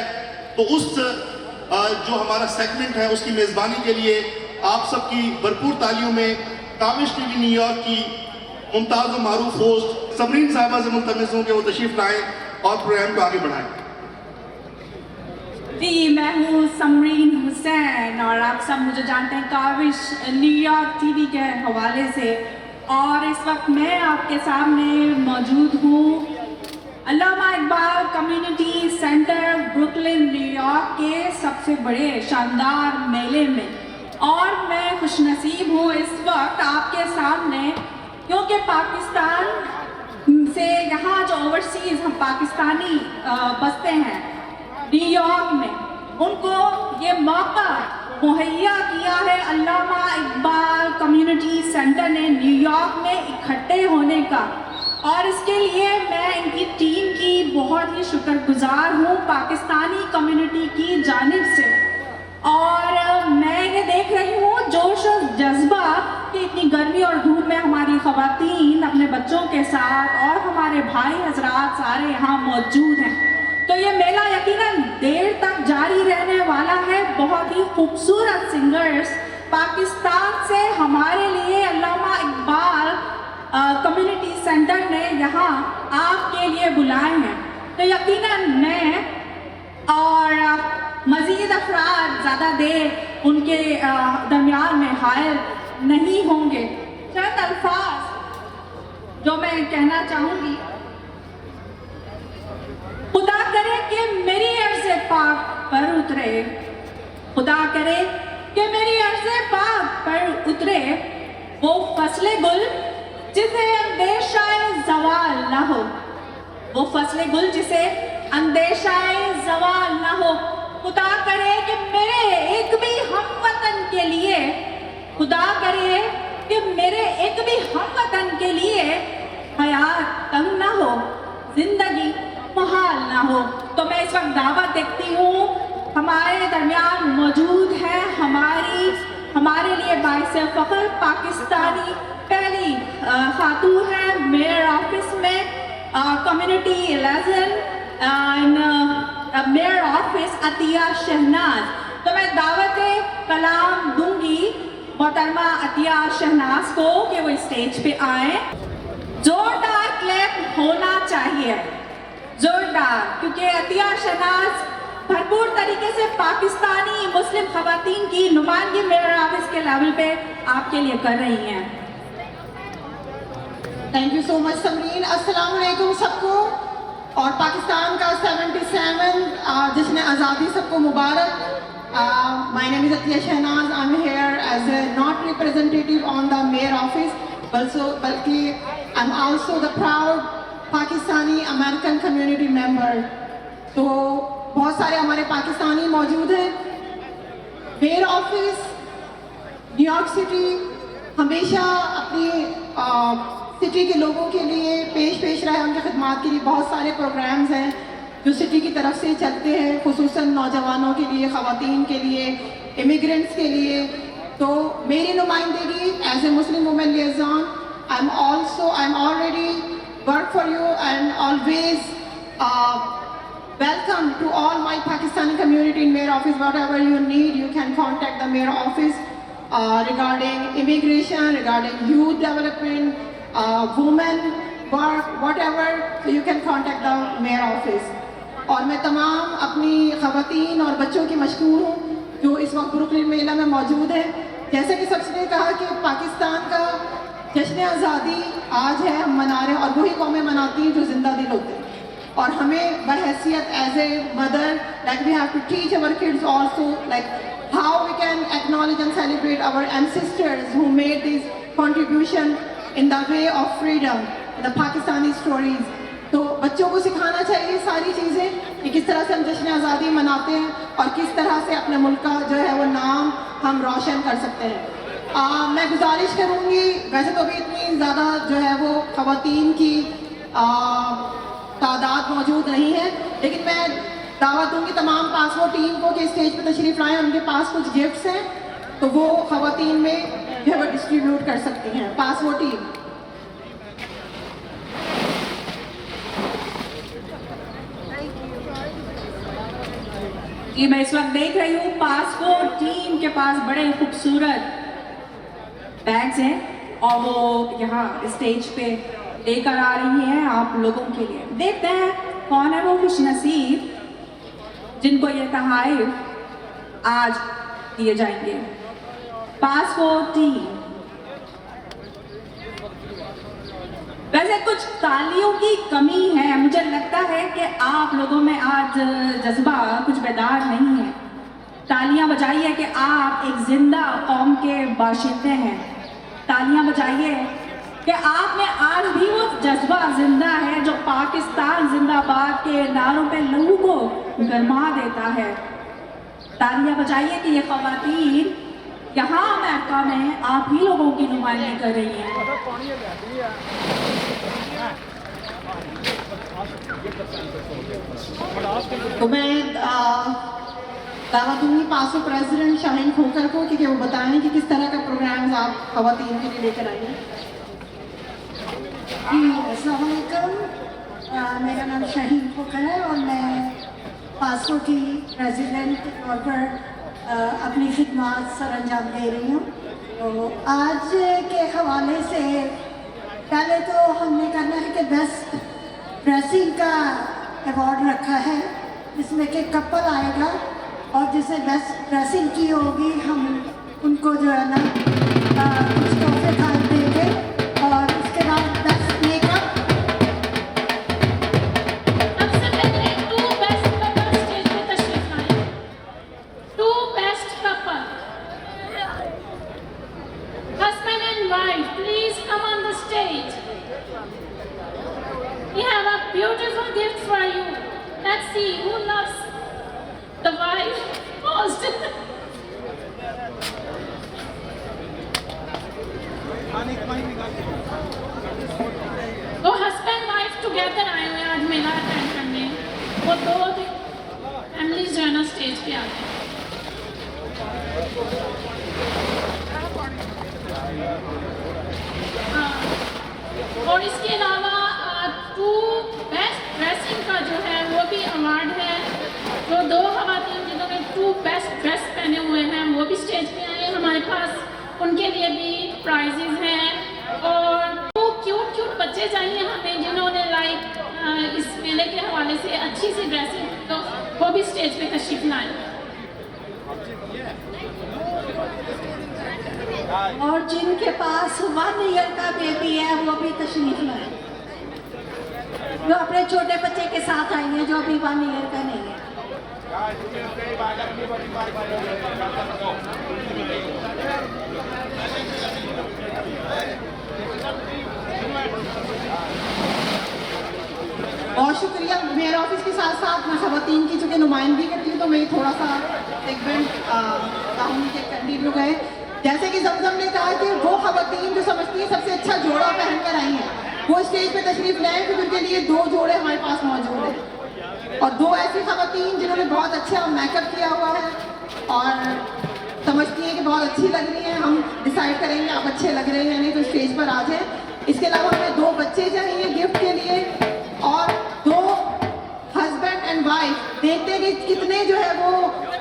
तो उस जो हमारा सेगमेंट है उसकी मेज़बानी के लिए आप सबकी भरपूर तालियों में कामिश टीवी न्यूयॉर्क की मुमताज़ मारूफ होस्ट समरीन साहबा से मुल्तमिस हूँ कि वो तशरीफ लाएं और प्रोग्राम को आगे बढ़ाएं। जी, मैं हूँ समरीन हुसैन और आप सब मुझे जानते हैं काविश न्यूयॉर्क टीवी के हवाले से। और इस वक्त मैं आपके सामने मौजूद हूँ Allama Iqbal community centre Brooklyn New York के सबसे बड़े शानदार मेले में। और मैं खुशनसीब हूँ इस वक्त आपके सामने, क्योंकि पाकिस्तान से यहाँ जो ओवरसीज़ हम पाकिस्तानी बसते हैं न्यूयॉर्क में, उनको ये मौका मुहैया किया है अल्लामा इकबाल कम्युनिटी सेंटर ने न्यूयॉर्क में इकट्ठे होने का। और इसके लिए मैं इनकी टीम की बहुत ही शुक्रगुजार हूँ पाकिस्तानी कम्युनिटी की जानिब से। और मैं ये देख रही हूँ जोश और जज्बा कि इतनी गर्मी और धूप में हमारी ख़वातीन अपने बच्चों के साथ और हमारे भाई हजरात सारे यहाँ मौजूद हैं। तो ये मेला यकीनन देर तक जारी रहने वाला है। बहुत ही खूबसूरत सिंगर्स पाकिस्तान से हमारे लिए अल्लामा इकबाल कम्युनिटी सेंटर ने यहाँ आपके लिए बुलाए हैं। तो यकीनन मैं और मज़ीद अफराद ज़्यादा देर उनके दरमियान में हायल नहीं होंगे। चंद अल्फाज जो मैं कहना चाहूँगी, खुदा करे कि मेरी अर्ज़ पाक पर उतरे, खुदा करे कि मेरी अर्ज़ पाक पर उतरे वो फसले गुल जिसे अंदेशाए ज़वाल न हो, वो फसले गुल जिसे अंदेशाए जवाल ना हो। खुदा करे कि मेरे एक भी हमवतन के लिए, खुदा करे कि मेरे एक भी हमवतन के लिए हयात तंग ना हो, जिंदगी मुहाल ना हो। तो मैं इस वक्त दावत देखती हूँ, हमारे दरमियान मौजूद है हमारे लिए बाइस फख्र पाकिस्तानी पहली खातून है मेयर ऑफिस में, community election mayor office Atiya Shahnaz. तो मैं दावत कलाम दूंगी मोहतरमा अतिया शहनाज को कि वो स्टेज पे आए। जोरदार क्लैप होना चाहिए, जोरदार, क्योंकि अतिया शहनाज भरपूर तरीके से पाकिस्तानी मुस्लिम खवातीन की नुमाइंदगी मेयर ऑफिस के लेवल पे आपके लिए कर रही हैं। Thank you so much Samreen. अस्सलाम वालेकुम सबको, और पाकिस्तान का 77 जश्न आज़ादी सबको मुबारक। My name is Atiya Shahnaz. I am here as a not representative on the mayor office, बल्कि I am also the proud Pakistani American community member. तो बहुत सारे हमारे पाकिस्तानी मौजूद हैं। मेयर ऑफिस न्यूयॉर्क सिटी हमेशा अपनी सिटी के लोगों के लिए पेश रहा है, उनकी खिदमत के लिए बहुत सारे प्रोग्राम्स हैं जो सिटी की तरफ से चलते हैं, खुसूसन नौजवानों के लिए, ख़वातीन के लिए, इमिग्रेंट्स के लिए। तो मेरी नुमाइंदगी as a Muslim women liaison, I am already work for you and always welcome to all my Pakistani community in mayor office. Whatever you need, you can contact the mayor office regarding immigration, regarding youth development, women work, whatever, so you can contact the mayor office. और मैं तमाम अपनी ख़वातीन और बच्चों की मशकूर हूँ जो इस वक्त ब्रुकलिन मेला में मौजूद है। जैसे कि सबसे कहा कि पाकिस्तान का जश्न आज़ादी आज है, हम मना रहे हैं, और वही कौमें मनाती हैं जो जिंदा दिल होते हैं। और हमें बहैसियत as a mother, like we have to teach our kids also like how we can acknowledge and celebrate our ancestors who made this contribution in the way of freedom, the Pakistani stories. तो बच्चों को सिखाना चाहिए सारी चीज़ें कि किस तरह से हम जश्न आज़ादी मनाते हैं और किस तरह से अपने मुल्क का जो है वो नाम हम रोशन कर सकते हैं। मैं गुजारिश करूँगी, वैसे तो अभी इतनी ज़्यादा जो है वो ख़वातीन की तादाद मौजूद नहीं है, लेकिन मैं दावत दूंगी तमाम पासपोर्ट टीम को कि स्टेज पर तशरीफ लाएं। उनके पास कुछ गिफ्ट्स हैं तो वो ख़वातीन में जो है वो डिस्ट्रीब्यूट कर सकती हैं। पासपोर्ट टीम, ये मैं इस वक्त देख रही हूँ पासपोर्ट टीम के पास बड़े खूबसूरत बैग्स हैं और वो यहाँ स्टेज पे लेकर आ रही हैं आप लोगों के लिए। देखते हैं कौन है वो खुशनसीब जिनको ये तोहफे आज दिए जाएंगे। पासपोर्ट टीम, वैसे कुछ तालियों की कमी है, मुझे लगता है कि आप लोगों में आज जज्बा कुछ बेदार नहीं है। तालियां बजाइए कि आप एक जिंदा कौम के बाशिंदे हैं। तालियां बजाइए कि आप में आज भी वो जज्बा जिंदा है जो पाकिस्तान जिंदाबाद के नारों पे लोगों को गरमा देता है। तालियां बजाइए कि ये ख़वातीन यहाँ अमेरिका में आप ही लोगों की नुमाइंदगी कर रही हैं। तो मैं दावा दूंगी पासो प्रेसिडेंट शाहीन खोकर को कि वो बताएं कि किस तरह का प्रोग्राम्स आप ख़वातीन के लिए लेकर आई हैं। अस्सलाम वालेकुम, मेरा नाम शाहीन खोकर है और मैं पासो की प्रेसिडेंट के तौर पर अपनी खिदमत सर अंजाम दे रही हूँ। तो आज के हवाले से पहले तो हमने करना है कि बेस्ट ड्रेसिंग का अवार्ड रखा है, जिसमें कि कपल आएगा और जिसे बेस्ट ड्रेसिंग की होगी हम उनको जो है ना कुछ तोहफे खरीद देंगे। और उसके बाद बेस्ट मेकअप, सबसे पहले टू बेस्ट कपल स्टेज पे तशरीफ लाएं। To best couple, husband and wife, please come on the stage. We have a beautiful see who loves the wife most. वो हस्बैंड वाइफ टुगेदर आए हुए हैं आज मेला अटेंड करने। वो दो फैमिलीज जो है ना स्टेज पे आते हैं। और इसके अलावा टू बेस्ट ड्रेसिंग का जो है वो भी अवार्ड है। जो दो खवातीन जिन्होंने टू बेस्ट ड्रेस पहने हुए हैं वो भी स्टेज पे आए हैं हमारे पास, उनके लिए भी प्राइजेज हैं। और वो क्यूट क्यूट बच्चे चाहिए हमें जिन्होंने लाइक इस मेले के हवाले से अच्छी सी ड्रेसिंग, तो वो भी स्टेज पे तशरीफ लाएं। और जिनके पास 1 ईयर का बेबी है वो भी तशरीफ लाए, जो अपने छोटे बच्चे के साथ आई हैं जो अभी 1 ईयर का नहीं है। बहुत शुक्रिया। मेरे ऑफिस के साथ साथ मैं खवातीन की चूँकि नुमाइंदगी करती हूँ तो मैं थोड़ा सा सेगमेंट चाहूँगी कि कंटिन्यू गए। जैसे कि जमजम ने कहा कि वो खवातीन जो समझती है सबसे अच्छा जोड़ा पहन कर आई हैं वो स्टेज पे तशरीफ लाएं, क्योंकि उनके लिए 2 जोड़े हमारे पास मौजूद हैं। और 2 ऐसी खवातीन जिन्होंने बहुत अच्छा मेकअप किया हुआ है और समझती हैं कि बहुत अच्छी लग रही हैं। हम डिसाइड करेंगे आप अच्छे लग रहे हैं नहीं तो स्टेज पर आ जाए। इसके अलावा हमें 2 बच्चे चाहिए गिफ्ट के लिए और 2 हस्बैंड एंड वाइफ। देखते हैं कि कितने जो है वो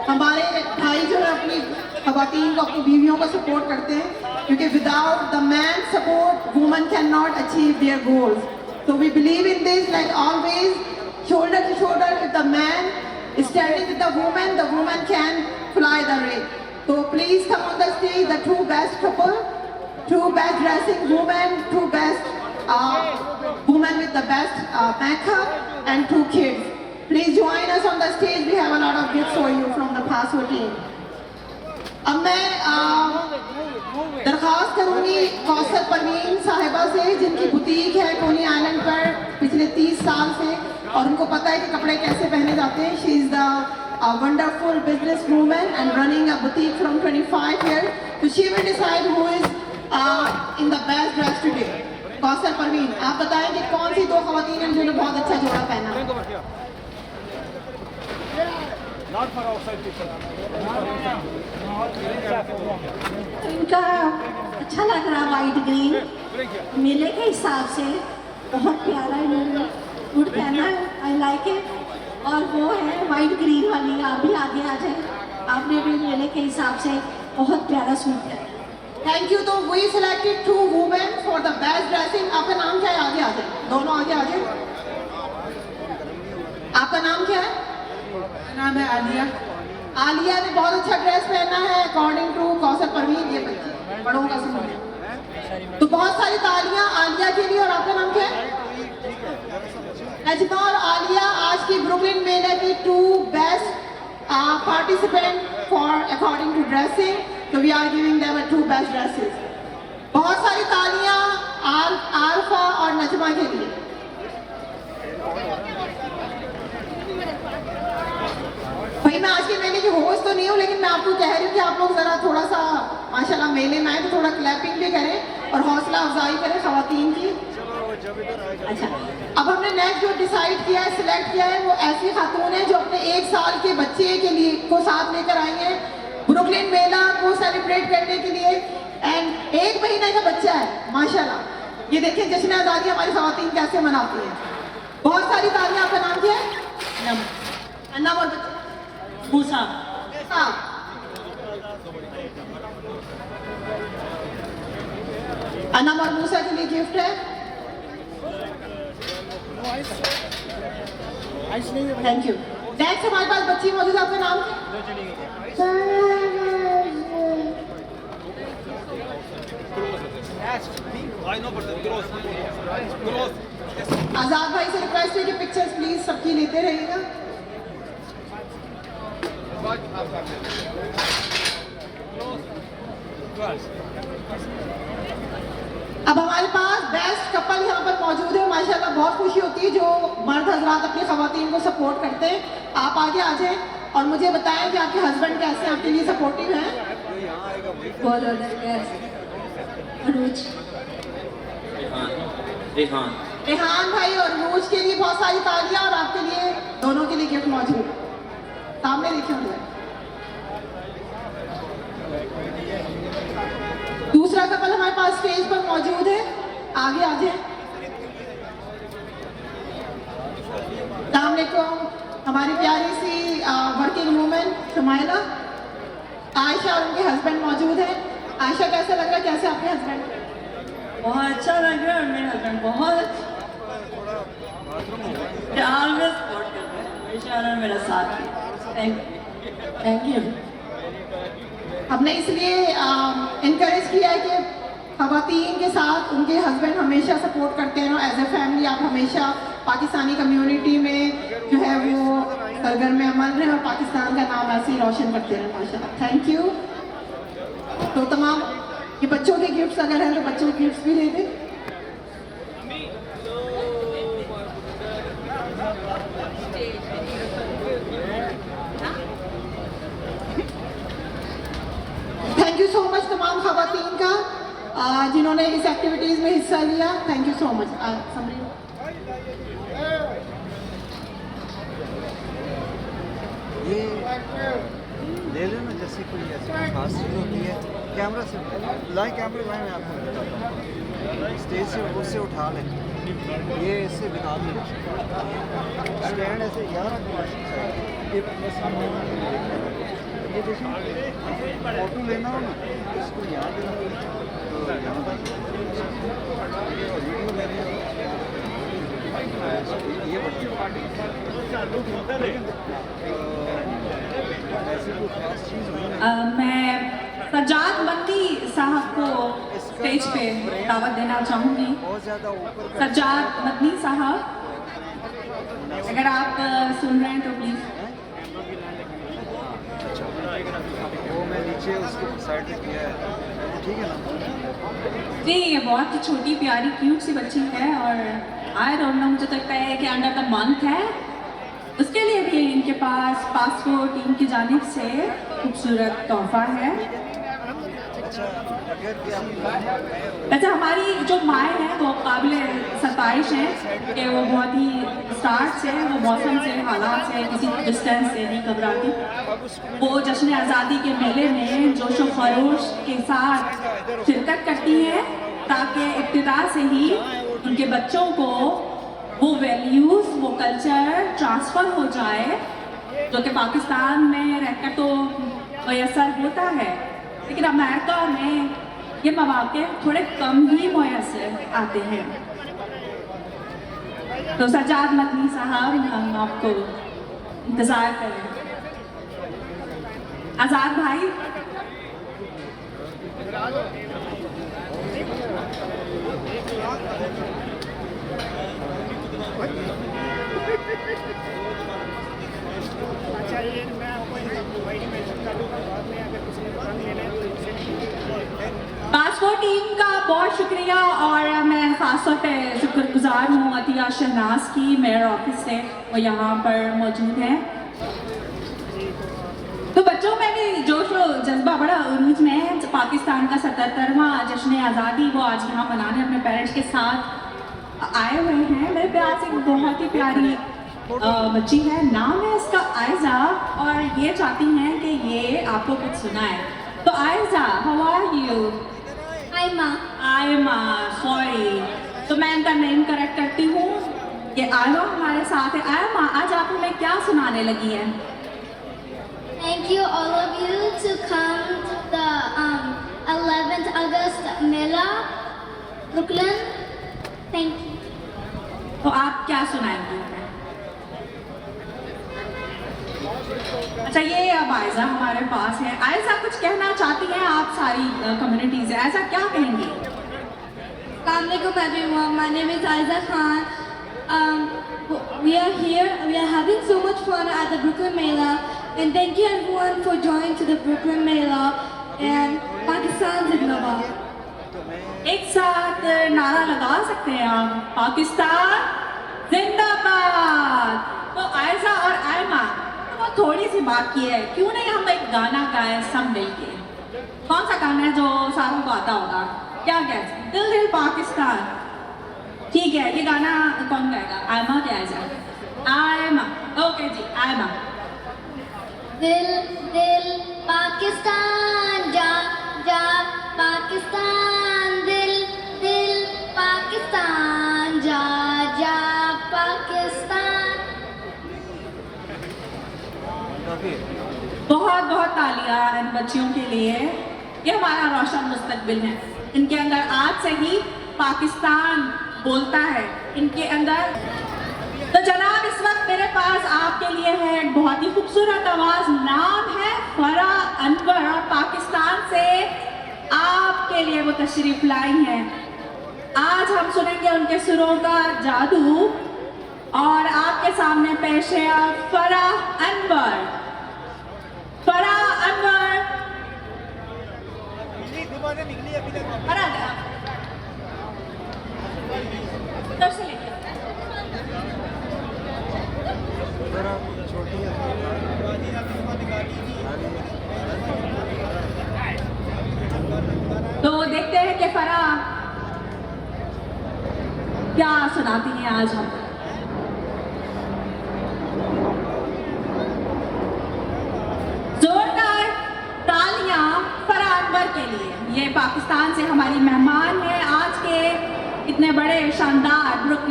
हमारे भाई जो है अपनी खवातीन को, अपनी बीवियों को सपोर्ट करते हैं, क्योंकि without the man support woman can not achieve their goals. So we believe in this, like always, shoulder to shoulder. If the man is standing with the woman can fly the race. So please come on the stage, the 2 best couple, 2 best dressing women, 2 best women with the best makeup, and 2 kids. Please join us on the stage. We have a lot of gifts for you from the Paso team. अब मैं दरख्वास्त करूंगी कौसर परवीन साहिबा से, जिनकी boutique है कोनी island पर पिछले 30 साल से और उनको पता है कि कपड़े कैसे पहने जाते हैं। She is the wonderful business woman and running a boutique from 25 years. So she will decide who is in the best dress today. Kausar Parveen, आप बताएं कि कौन सी 2 खवातीन हैं जिन्होंने बहुत अच्छा जोड़ा पहना। इनका अच्छा लग रहा वाइट ग्रीन मेले के हिसाब से, बहुत प्यारा इन्होंने सूट पहना है। I like it. और वो है वाइट ग्रीन वाली, आप भी आगे आ जाए, आपने भी मेले के हिसाब से बहुत प्यारा सूट पहना। Thank you. तो we selected 2 women for the best dressing. आपका नाम क्या है? आगे आ जाए, दोनों आगे आ जाए। आपका नाम क्या है? नाम है आलिया। आलिया ने बहुत अच्छा ड्रेस पहना है अकॉर्डिंग टू कौसर परवीन। ये बच्चे बड़ों का सुन, तो बहुत सारी तालियां आलिया के लिए। और आपका नाम क्या है? नजमा और आलिया आज की ब्रुकलिन मेले की 2 best participant for according to dressing. तो we are giving them 2 best dresses. बहुत सारी तालियां आरफा और नजमा के लिए। भाई मैं आज के मेले की होस्ट तो नहीं हूँ, लेकिन मैं आपको कह रही हूँ कि आप लोग ज़रा थोड़ा सा माशाल्लाह मेले में आए तो थोड़ा क्लैपिंग भी करें और हौसला अफजाई करें खवातीन की। अच्छा, अब हमने नेक्स्ट जो डिसाइड किया है, सिलेक्ट किया है, वो ऐसी खातून है जो अपने 1 साल के बच्चे के लिए को साथ लेकर आई हैं ब्रुकलिन मेला को सेलिब्रेट करने के लिए। एंड 1 महीने का बच्चा है माशाल्लाह। ये देखें जश्न आज़ादी हमारी खवातीन कैसे मनाती है। बहुत सारी तालियां। आपका नाम क्या है? अन्ना और मूसा। अन्ना और मूसा के लिए गिफ्ट है। Thank you. नेक्स्ट हमारे पास बच्ची मौजूद है। आपका नाम आजाद भाई से रिक्वेस्ट है कि पिक्चर्स प्लीज सबकी लेते रहिएगा। अब हमारे पास बेस्ट कपल यहाँ पर मौजूद है। माशाल्लाह बहुत खुशी होती है जो मर्द हजरात अपनी खवातीन को सपोर्ट करते हैं। आप आगे आ जाएं और मुझे बताएं कि आपके हस्बैंड कैसे आपके लिए सपोर्टिव हैं। रेहान भाई और रूज के लिए बहुत सारी तालियां और आपके लिए दोनों के लिए गिफ्ट मौजूद है। सामने देखिए उधर। दूसरा कपल हमारे पास स्टेज पर मौजूद है, आगे आ जाए। हमारी प्यारी सी वर्किंग वूमेन शुमाइला, आयशा और उनके हस्बैंड मौजूद हैं। आयशा कैसा लग रहा है, कैसे आपके हस्बैंड? बहुत अच्छा लग रहा है और मेरे हस्बैंड बहुत प्यार में सपोर्ट कर रहे हैं, हमेशा मेरा साथ है। Thank you. हमने इसलिए इनकरेज किया है कि खवातीन के साथ उनके हस्बैंड हमेशा सपोर्ट करते हैं। एज ए फैमिली आप हमेशा पाकिस्तानी कम्युनिटी में जो है वो सरगर्म अमल रहें और पाकिस्तान का नाम ऐसे ही रोशन करते रहें माशाल्लाह। Thank you. तो तमाम ये बच्चों के गिफ्ट्स अगर हैं तो बच्चों के गिफ्ट्स भी ले दें। थैंक यू सो मच तमाम खवातीन का जिन्होंने इस एक्टिविटीज में हिस्सा लिया। Thank you so much. ये ले लेना जैसे कोई ऐसी खास चीज़ होती है। कैमरा से लाइव कैमरा लाइव मैं आपको बताता हूँ। स्टेज से उससे उठा लें, ये इससे निकाल लें, स्टैंड ऐसे यार ये सामने ये देखिए फोटो लेना हो ना इसको याद देना तो यहाँ पर वीडियो लेनी ये मैं सजाद मत्ती साहब को स्टेज पे दावत देना चाहूँगी। सजाद मत्ती साहब, अगर आप सुन रहे हैं तो प्लीज़। वो मैं नीचे उसको साइड पे किया है, ठीक है ना? जी, ये बहुत ही छोटी प्यारी क्यूट सी बच्ची है और आई डोंट नो, मुझे लगता है कि अंडर द मंथ है। उसके लिए भी इनके पास पासपोर्ट टीम की जानिब से खूबसूरत तोहफा है। वैसे हमारी जो माएँ हैं वो काबिल सताइश हैं कि वो बहुत ही स्टार्ट से, वो मौसम से, हालात से, किसी डिस्टेंस से नहीं घबराती। वो जश्न आज़ादी के मेले में जोश व खरोश के साथ शिरकत करती हैं ताकि इब्तिदा से ही उनके बच्चों को वो वैल्यूज़, वो कल्चर ट्रांसफ़र हो जाए जो कि पाकिस्तान में रहकर तो मैसर होता है, लेकिन अमेरिका में ये मौके थोड़े कम ही मैसर आते हैं। तो सजाद मदनी साहब, हम आपको इंतज़ार करें। आज़ाद भाई, पासपोर्ट टीम का बहुत शुक्रिया और मैं ख़ास तौर पे शुक्रगुजार हूँ अतिया शहनाज की, मेयर ऑफिस से, वो यहाँ पर मौजूद हैं। तो बच्चों में भी जोश और जज्बा बड़ा उरूज में है। पाकिस्तान का 77वां जश्न आज़ादी वो आज यहाँ मनाने अपने पेरेंट्स के साथ आए हुए हैं। मेरे प्यार से बहुत ही प्यारी बच्ची है, नाम है इसका आयजा, और ये चाहती हैं कि ये आपको कुछ सुनाए। तो Aiza, how are you? Ayma, sorry, तो मैं इनका नेम करेक्ट करती हूँ। ये आयमा हमारे साथ है। आयमा, आज आप हमें क्या सुनाने लगी है? Thank you all of you to come to the 11th August Mela, Brooklyn. Thank you. तो आप क्या सुनाएंगे? अच्छा, ये अब आयजा हमारे पास है। आयजा कुछ कहना चाहती हैं आप सारी कम्युनिटी से, ऐसा क्या कहेंगी? Assalamualaikum everyone. My name is Aiza Khan. We are here. We are having so much fun at the Brooklyn Mela, and thank you everyone for joining to the Brooklyn Mela. And Pakistan Zindabad. एक साथ नारा लगा सकते हैं आप, पाकिस्तान जिंदाबाद। तो आयजा और आयमा वो थोड़ी सी बात की है, क्यों नहीं हम एक गाना गाए सब मिलके? कौन सा गाना है जो सारों को आता होगा? क्या कहते हैं? दिल दिल पाकिस्तान। ठीक है, ये गाना कौन गाएगा? आयमा क्या आयजा? आयमा, ओके जी, आयमा। दिल दिल पाकिस्तान जा जा पाकिस्तान, दिल दिल पाकिस्तान जा जा पाकिस्तान। बहुत बहुत तालियां इन बच्चियों के लिए। ये हमारा रोशन मुस्तकबिल है। इनके अंदर आज से ही पाकिस्तान बोलता है इनके अंदर। तो जनाब, इस वक्त मेरे पास आपके लिए है एक बहुत ही खूबसूरत आवाज, नाम है फराह अनवर, और पाकिस्तान से आपके लिए वो तशरीफ लाई हैं। आज हम सुनेंगे उनके सुरों का जादू, और आपके सामने पेश है फराह अनवर। फराह अनवर तो देखते हैं कि फराह क्या सुनाती हैं आज हम। जोरदार तालियां फराह अनवर के लिए। ये पाकिस्तान से हमारी मेहमान है आज के इतने बड़े शानदार ब्रुकलिन।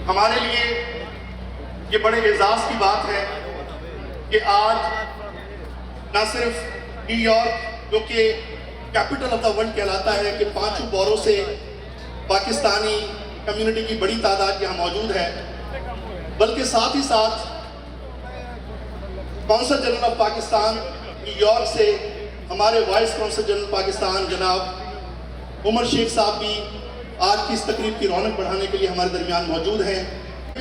हमारे लिए ये बड़े एजाज की बात है कि आज न सिर्फ न्यूयॉर्क, जो कि कैपिटल ऑफ द वर्ल्ड कहलाता है, कि 5 बोरों से पाकिस्तानी कम्युनिटी की बड़ी तादाद यहाँ मौजूद है, बल्कि साथ ही साथ council general of Pakistan New York से हमारे वाइस कौंसल जनरल पाकिस्तान जनाब उमर शेख साहब भी आज की इस तकरीब की रौनक बढ़ाने के लिए हमारे दरमियान मौजूद हैं।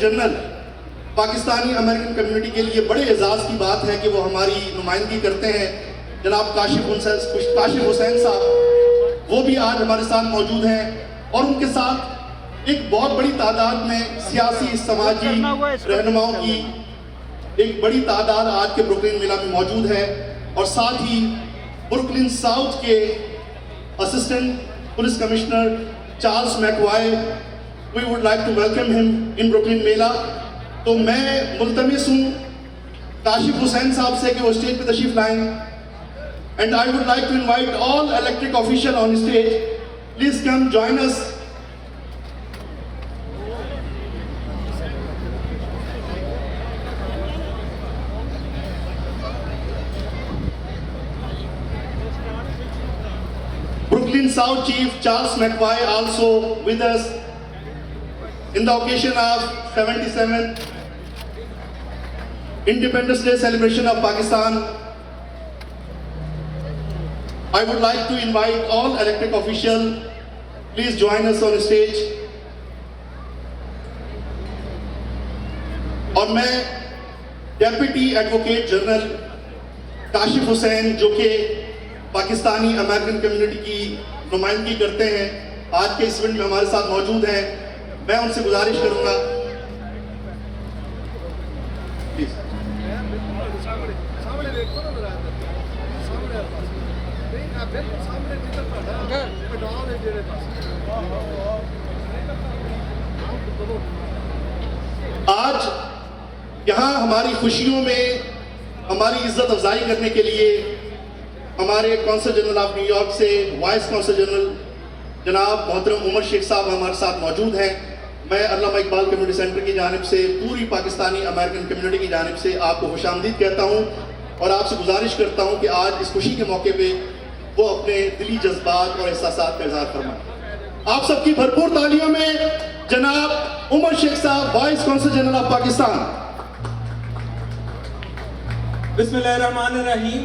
जनरल पाकिस्तानी अमेरिकन कम्युनिटी के लिए बड़े एजाज़ की बात है कि वो हमारी नुमाइंदगी करते हैं जनाब काशिफ हुसैन साहब, वो भी आज हमारे साथ मौजूद हैं और उनके साथ एक बहुत बड़ी तादाद में सियासी समाजी रहनुमाओं की एक बड़ी तादाद आज के ब्रुकलिन मेला में मौजूद है। और साथ ही ब्रुकलिन साउथ के assistant police commissioner Charles McVeigh, we would like to welcome him in Brooklyn Mela. तो मैं मुल्तमिस हूँ काशिफ हुसैन साहब से कि वो स्टेज पे तशरीफ लाएं। And I would like to invite all elected official on stage, please come join us. Brooklyn South Chief Charles McVie also with us in the occasion of 77th Independence Day celebration of Pakistan. I would like to invite all elected officials, please join us on stage. और मैं deputy advocate general Kashif Hussain, जो कि Pakistani American community की नुमाइंदगी करते हैं, आज के इस इवेंट में हमारे साथ मौजूद हैं। मैं उनसे गुजारिश करूंगा आज यहाँ हमारी खुशियों में हमारी इज्जत अफजाई करने के लिए हमारे कौंसल जनरल ऑफ न्यूयॉर्क से वाइस कौंसल जनरल जनाब मोहतरम उमर शेख साहब हमारे साथ मौजूद हैं। मैं अल्लामा इकबाल कम्युनिटी सेंटर की जानिब से, पूरी पाकिस्तानी अमेरिकन कम्युनिटी की जानिब से आपको खुशामदीद कहता हूँ और आपसे गुजारिश करता हूँ कि आज इस खुशी के मौके पे वो अपने दिली जज्बात और एहसासात का इजहार फरमाएं। आप सबकी भरपूर तालियों में जनाब उमर शेख साहब, vice consul general of Pakistan. बिस्मिल्लाहिर्रहमानिर्रहीम।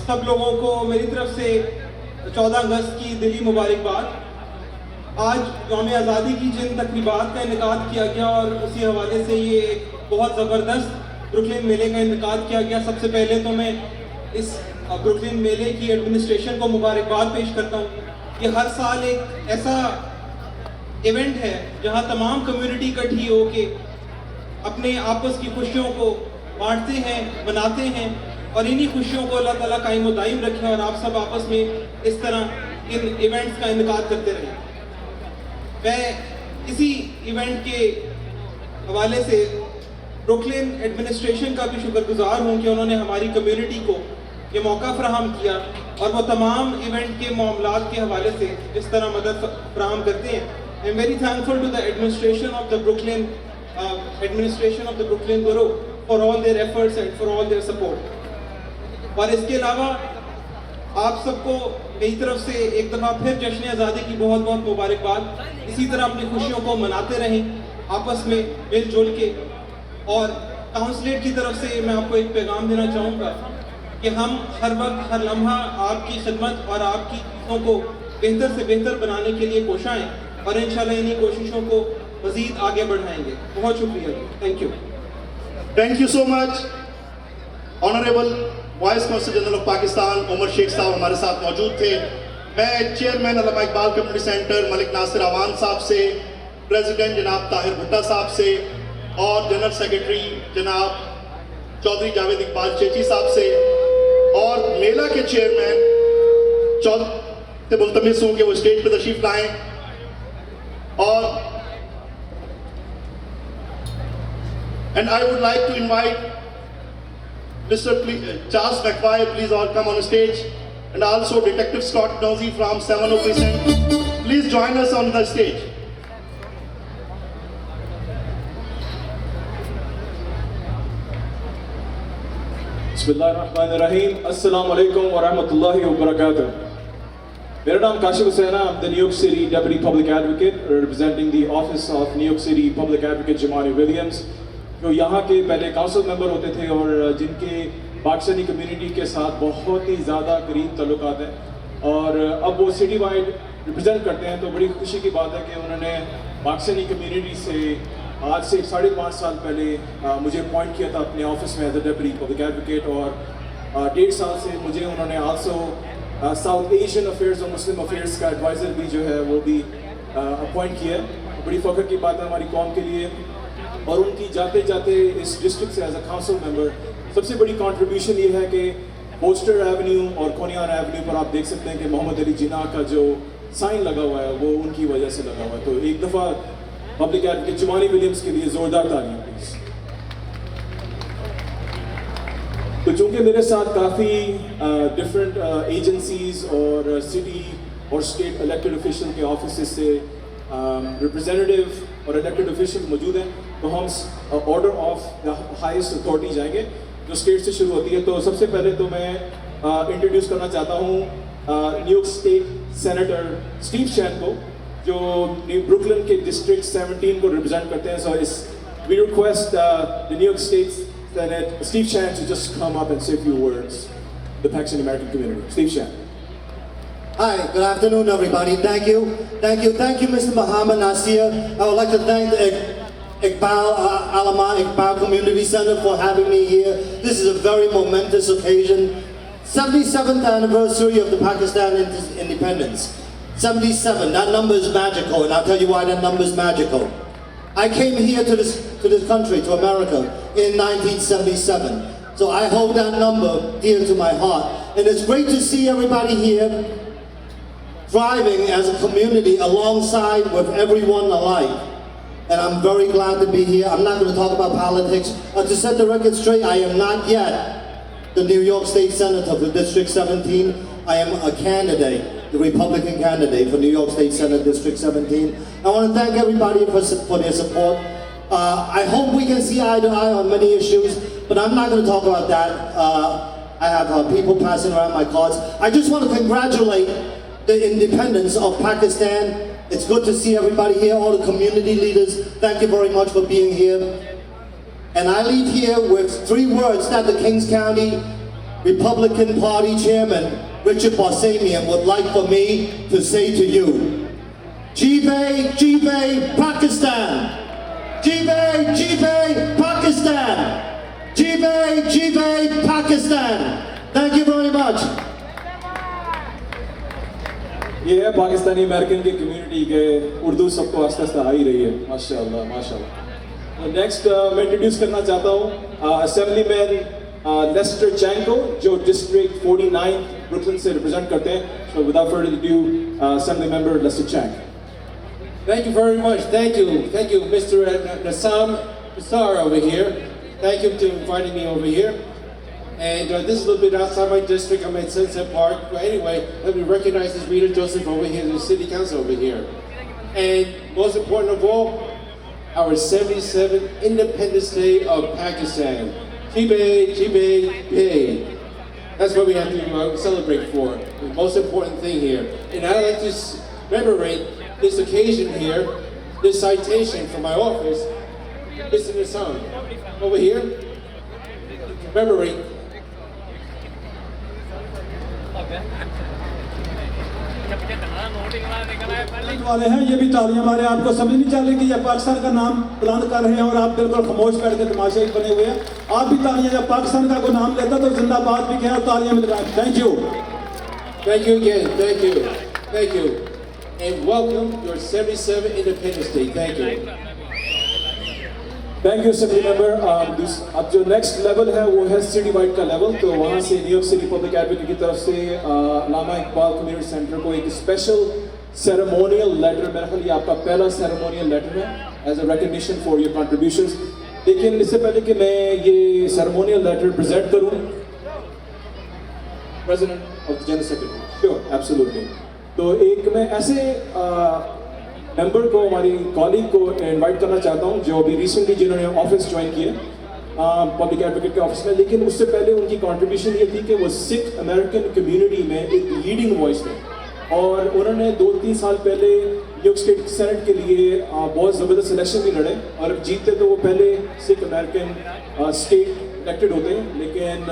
सब लोगों को मेरी तरफ से 14 अगस्त की दिली मुबारकबाद। आज यौम आज़ादी की जिन तकरीबात का इनेकाद किया गया और उसी हवाले से ये एक बहुत ज़बरदस्त ब्रुकलिन मेले का इनेकाद किया गया। सबसे पहले तो मैं इस ब्रुकलिन मेले की एडमिनिस्ट्रेशन को मुबारकबाद पेश करता हूँ। ये हर साल एक ऐसा इवेंट है जहाँ तमाम कम्युनिटी इकट्ठी होके अपने आपस की खुशियों को बांटते हैं, मनाते हैं और इन्हीं खुशियों को अल्लाह ताला कायम व दायम रखे और आप सब आपस में इस तरह इन इवेंट्स का इनेकाद करते रहें। मैं इसी इवेंट के हवाले से ब्रुकलिन एडमिनिस्ट्रेशन का भी शुक्रगुजार हूँ कि उन्होंने हमारी कम्युनिटी को ये मौका फराहम किया और वो तमाम इवेंट के मामलात के हवाले से जिस तरह मदद फराहम करते हैं। I am very thankful to the administration of the Brooklyn Borough for all their efforts and for all their support। और इसके अलावा आप सबको मेरी तरफ से एक दफ़ा फिर जश्न आज़ादी की बहुत बहुत मुबारकबाद। इसी तरह अपनी खुशियों को मनाते रहें आपस में मिलजुल के। और काउंसलेट की तरफ से मैं आपको एक पैगाम देना चाहूँगा कि हम हर वक्त हर लम्हा आपकी खिदमत और आपकी चीज़ों को बेहतर से बेहतर बनाने के लिए कोशाएँ और इंशाल्लाह इन्हीं कोशिशों को मज़ीद आगे बढ़ाएंगे। बहुत शुक्रिया, thank you. Thank you so much. Honourable vice consul general of Pakistan Umar Sheikh साहब हमारे साथ मौजूद थे। मैं chairman Allama Iqbal community centre Malik Nasir Awan साहब से, प्रेसिडेंट जनाब ताहिर भुट्टा साहब से और जनरल सेक्रेटरी जनाब चौधरी जावेद इकबाल चेची साहब से और मेला के चेयरमैन से मुल्तमिस हूँ कि वो स्टेज पर तशरीफ लाएं। और and I would like to invite Mr. Charles McVie, please all come on stage, and also Detective Scott Nosey from 70 Precinct. Please join us on the stage. बिस्मिल्लाहिर्रहमानिर्रहीम। अस्सलाम वालेकुम व रहमतुल्लाहि व बरकातुहू। मेरा नाम काशिफ हुसैन है। I'm the New York City Deputy Public Advocate representing the office of New York City Public Advocate Jamani Williams, जो यहाँ के पहले काउंसिल मेंबर होते थे और जिनके पाकिस्तानी कम्युनिटी के साथ बहुत ही ज़्यादा करीब ताल्लुकात हैं और अब वो सिटी वाइड रिप्रेजेंट करते हैं। तो बड़ी खुशी की बात है कि उन्होंने पाकिस्तानी कम्युनिटी से आज से 5.5 साल पहले मुझे अपॉइंट किया था अपने ऑफिस में as a deputy public advocate और 1.5 साल से मुझे उन्होंने आल्सो साउथ एशियन अफेयर्स और मुस्लिम अफेयर्स का एडवाइज़र भी जो है वो भी अपॉइंट किया है। बड़ी फ़ख्र की बात है हमारी कौम के लिए। और उनकी जाते जाते इस डिस्ट्रिक्ट से एज अ काउंसिल मेंबर सबसे बड़ी कंट्रीब्यूशन ये है कि पोस्टर एवेन्यू और कोनियार एवेन्यू पर आप देख सकते हैं कि मोहम्मद अली जिन्ना का जो साइन लगा हुआ है वो उनकी वजह से लगा हुआ है। तो एक दफ़ा पब्लिक एडवोकेट जुमानी विलियम्स के लिए ज़ोरदार तालियां प्लीज़। तो चूँकि मेरे साथ काफ़ी डिफरेंट एजेंसीज़ और सिटी और स्टेट इलेक्टेड ऑफिशियल के ऑफिस से रिप्रेजेंटेटिव और इलेक्टेड ऑफिशियल मौजूद हैं, तो हम order of the highest authority जाएंगे जो स्टेट से शुरू होती है। तो सबसे पहले तो मैं इंट्रोड्यूस करना चाहता हूँ न्यूयॉर्क स्टेट सेनेटर स्टीव चैन को, जो ब्रुकलिन के डिस्ट्रिक्ट 17 को रिप्रेजेंट करते हैं। So is we request the New York state Senator Steve Chan to just come up and say a few words. The Pakistan American community. Steve Chan. Hi, good afternoon, everybody. Thank you, Mr. Muhammad Nasir. I would like to thank the Alama Iqbal Community Center for having me here. This is a very momentous occasion. 77th anniversary of the Pakistan independence. 77. That number is magical, and I'll tell you why that number is magical. I came here to this country, to America, in 1977. So I hold that number dear to my heart. And it's great to see everybody here thriving as a community alongside with everyone alike. And I'm very glad to be here. I'm not going to talk about politics. To set the record straight, I am not yet the New York State Senator for District 17. I am a candidate, the Republican candidate for New York State Senate District 17. I want to thank everybody for their support. I hope we can see eye to eye on many issues, but I'm not going to talk about that. I have people passing around my cards. I just want to congratulate the independence of Pakistan. It's good to see everybody here, all the community leaders. Thank you very much for being here. And I leave here with 3 words that the Kings County Republican Party Chairman Richard Barsamian would like for me to say to you. Jeevay, Jeevay, Pakistan! Jeevay, Jeevay, Pakistan! Jeevay, Jeevay, Pakistan! Thank you very much. ये है Pakistani American की community के उर्दू सबको आस्ते आस्ते आ ही रही है, माशाल्लाह माशाल्लाह। नेक्स्ट मैं इंट्रोड्यूस करना चाहता हूँ असेंबलीमैन लेस्टर चैंग को, जो डिस्ट्रिक्ट 49 ब्रुकलिन से रिप्रेजेंट करते हैं। So without further ado, Assembly Member Lester Chang. Thank you very much. Thank you, Mr. Nassam Nassar over here. Thank you for inviting me over here. And this is a little bit outside my district. I'm at Sunset Park. But anyway, let me recognize this Rita Joseph over here, the City Council over here. And most important of all, our 77th Independence Day of Pakistan. Jeevay, Jeevay, Pay. That's what we have to celebrate for. The most important thing here. And I'd like to commemorate this occasion here, this citation from my office. Listen to the song. Over here. Commemorate. वाले हैं ये भी तालियां मारे। आपको समझ नहीं चल रही कि ये पाकिस्तान का नाम बुलंद कर रहे हैं और आप बिल्कुल खामोश बैठ के तमाशे बने हुए हैं। आप भी तालियां, जब पाकिस्तान का कोई नाम लेता तो जिंदाबाद भी कहें और तालियां भी लगाएं। Thank you. Thank you again. Thank you. Thank you. And welcome your 77th Independence Day. Thank you. Thank you assembly member. अब जो नेक्स्ट लेवल है वो है सिटी वाइड का लेवल। तो वहाँ से न्यूयॉर्क सिटी पब्लिक एडवोकेट की तरफ से अल्लामा इकबाल कम्युनिटी सेंटर को एक स्पेशल सेरेमोनियल लेटर, मेरा ख्याल ये आपका पहला सेरेमोनियल लेटर है as a recognition for your contributions. लेकिन इससे पहले कि मैं ये सेरेमोनियल लेटर प्रेजेंट करूँ, president of the general secretary, sure, absolutely. तो एक मैं ऐसे मेंबर को, हमारी कॉलीग को इनवाइट करना चाहता हूं जो अभी रिसेंटली जिन्होंने ऑफिस ज्वाइन किया पब्लिक एडवोकेट के ऑफिस में। लेकिन उससे पहले उनकी कंट्रीब्यूशन ये थी कि वो सिख अमेरिकन कम्युनिटी में एक लीडिंग वॉइस थे और उन्होंने 2-3 साल पहले न्यूयॉर्क स्टेट सेनेट के लिए बहुत ज़बरदस्त इलेक्शन भी लड़े और जीतते तो वो पहले सिख अमेरिकन स्टेट इलेक्टेड होते हैं, लेकिन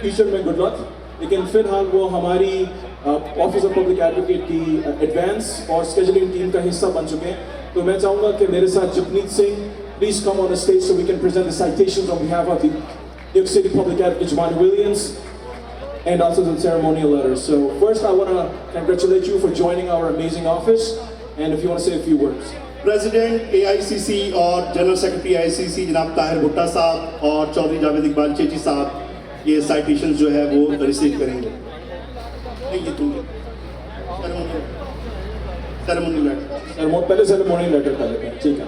फ्यूचर में गुड लक। लेकिन फिलहाल वो हमारी ऑफिस ऑफ पब्लिक एडवोकेट की एडवांस और स्केजुलिंग टीम का हिस्सा बन चुके हैं। तो मैं चाहूँगा कि मेरे साथ Japneet Singh please come on the stage so we can present the citations on behalf of the New York city public advocate Jumaane Williams. and also the ceremonial letters. So first I want to congratulate you for joining our amazing office, and if you want to say a few words. President AICC और general secretary AICC जनाब ताहिर भुट्टा साहब और चौधरी जावेद इकबाल चेची साहब ये citation जो है वो रिसीव करेंगे। पहले सेरेमोनियल लेटर कर लेते हैं, ठीक है।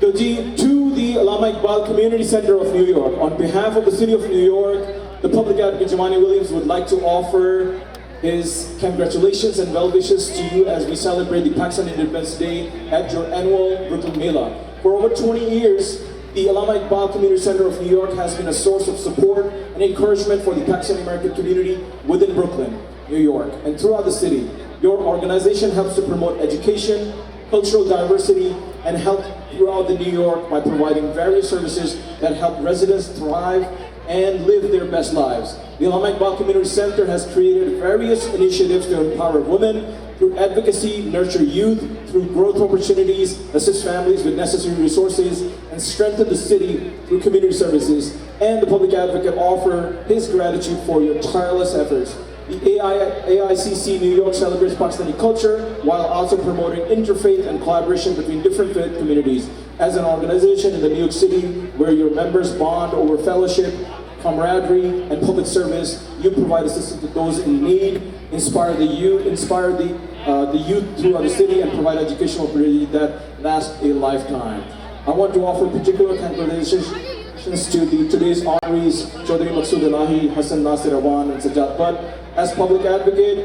तो जी, to the Allama Iqbal Community Center of New York, on behalf of the city of New York, the public advocate Jamani Williams would like to offer his congratulations and well wishes to you as we celebrate the Pakistan Independence Day at your annual Brooklyn Mela. For over 20 years, the Allama Iqbal Community Center of New York has been a source of support and encouragement for the Pakistani American community within Brooklyn, New York, and throughout the city. Your organization helps to promote education, cultural diversity, and health throughout the New York by providing various services that help residents thrive and live their best lives. The Allama Iqbal Community Center has created various initiatives to empower women through advocacy, nurture youth through growth opportunities, assist families with necessary resources, and strengthen the city through community services. And the public advocate offer his gratitude for your tireless efforts. The AICC New York celebrates Pakistani culture while also promoting interfaith and collaboration between different faith communities. As an organization in the New York City where your members bond over fellowship, camaraderie, and public service, you provide assistance to those in need, inspire the youth throughout the city, and provide educational opportunities that last a lifetime. I want to offer particular congratulations to today's honorees, Chaudhry Maqsood Elahi, Hassan Nasir Awan, and Sajjad Butt. As public advocate,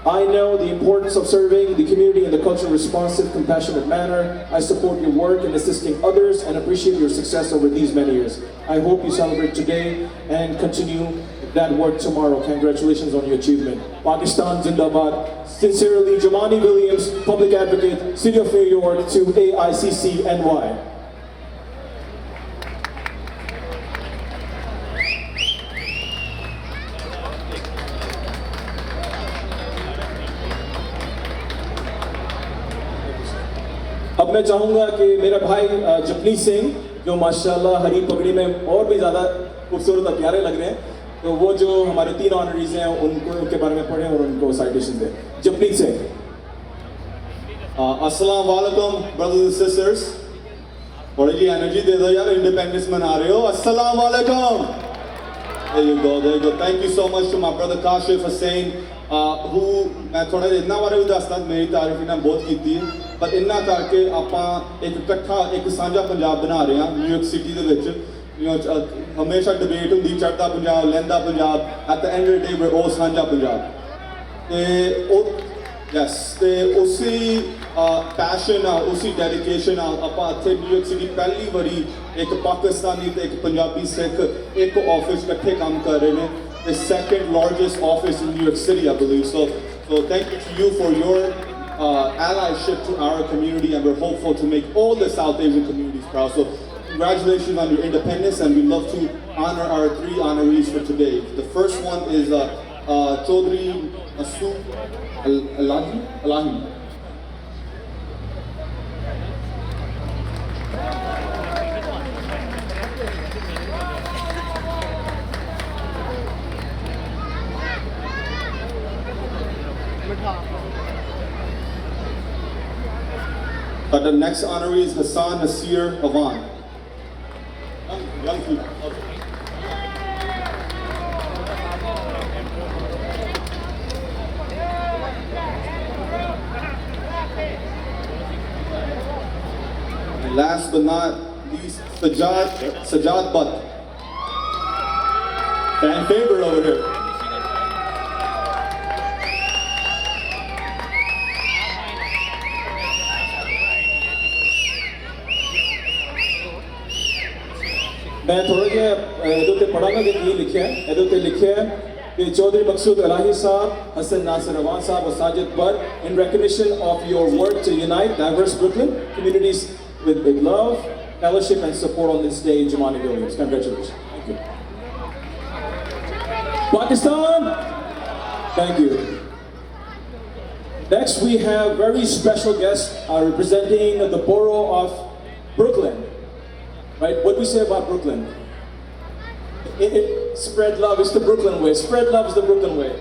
I know the importance of serving the community in the culturally responsive, compassionate manner. I support your work in assisting others and appreciate your success over these many years. I hope you celebrate today and continue that work tomorrow. Congratulations on your achievement. Pakistan Zindabad. Sincerely, Jamani Williams, public advocate, City of New York to AICC NY. अब मैं चाहूँगा कि मेरा भाई जपनीत सिंह, जो माशाल्लाह हरी पगड़ी में और भी ज़्यादा खूबसूरत और प्यारे लग रहे हैं, तो वो जो हमारे 3 ऑनरीज हैं उनके बारे में पढ़ें और उनको साइटेशन दें। जपनीत सिंह। अस्सलाम वालेकुम ब्रदर्स एंड सिस्टर्स, थोड़ी जी एनर्जी दे दो यार, इंडिपेंडेंस मना रहे हो। अस्सलाम वालेकुम। There you go, there you go. Thank you so much to my brother Kashif Hussain, who मैं थोड़ा इन्ना बारे भी दसदा, मेरी तारीफ इन्ना बहुत की थी, पर इन्ना करके आपां एक इकट्ठा एक साझा पंजाब बना रहे हैं न्यूयॉर्क सिटी दे विच। हमेशा डिबेट होंदी चढ़दा पंजाब लैंदा Punjab, at the end of the day we're all साझा पंजाब। यस, ते उसी पैशन उसी डेडिकेशन आपां इत्थे न्यूयॉर्क सिटी पहली बारी एक पाकिस्तानी ते एक पंजाबी सिख एक ऑफिस इकट्ठे काम कर रहे हैं। The second largest office in New York City, I believe. So thank you to you for your allyship to our community, and we're hopeful to make all the South Asian communities proud. So congratulations on your independence, and we'd love to honor our 3 honorees for today. The first one is Chaudhry Maqsood Elahi. The next honoree is Hassan Nasir Awan. Young people. Okay. And last but not least, Sajjad Butt. Fan favorite over here. मैं थोड़ा जिहा ਇਹਦੇ ਉੱਤੇ ਪੜਾਂਗਾ ਕਿ ਕੀ ਲਿਖਿਆ ਹੈ। ਇਹਦੇ ਉੱਤੇ ਲਿਖਿਆ ਹੈ कि Chaudhry Maqsood Elahi Saab, Hassan Nasir Awan Saab, and Sajjad Butt, in recognition of your work to unite diverse Brooklyn communities with big love, fellowship, and support on this day, Jamani Williams. Congratulations. Thank you. Pakistan! Thank you. Next, we have very special guests representing the borough of Brooklyn. Right? What do we say about Brooklyn? Spread love is the Brooklyn way. Spread love is the Brooklyn way.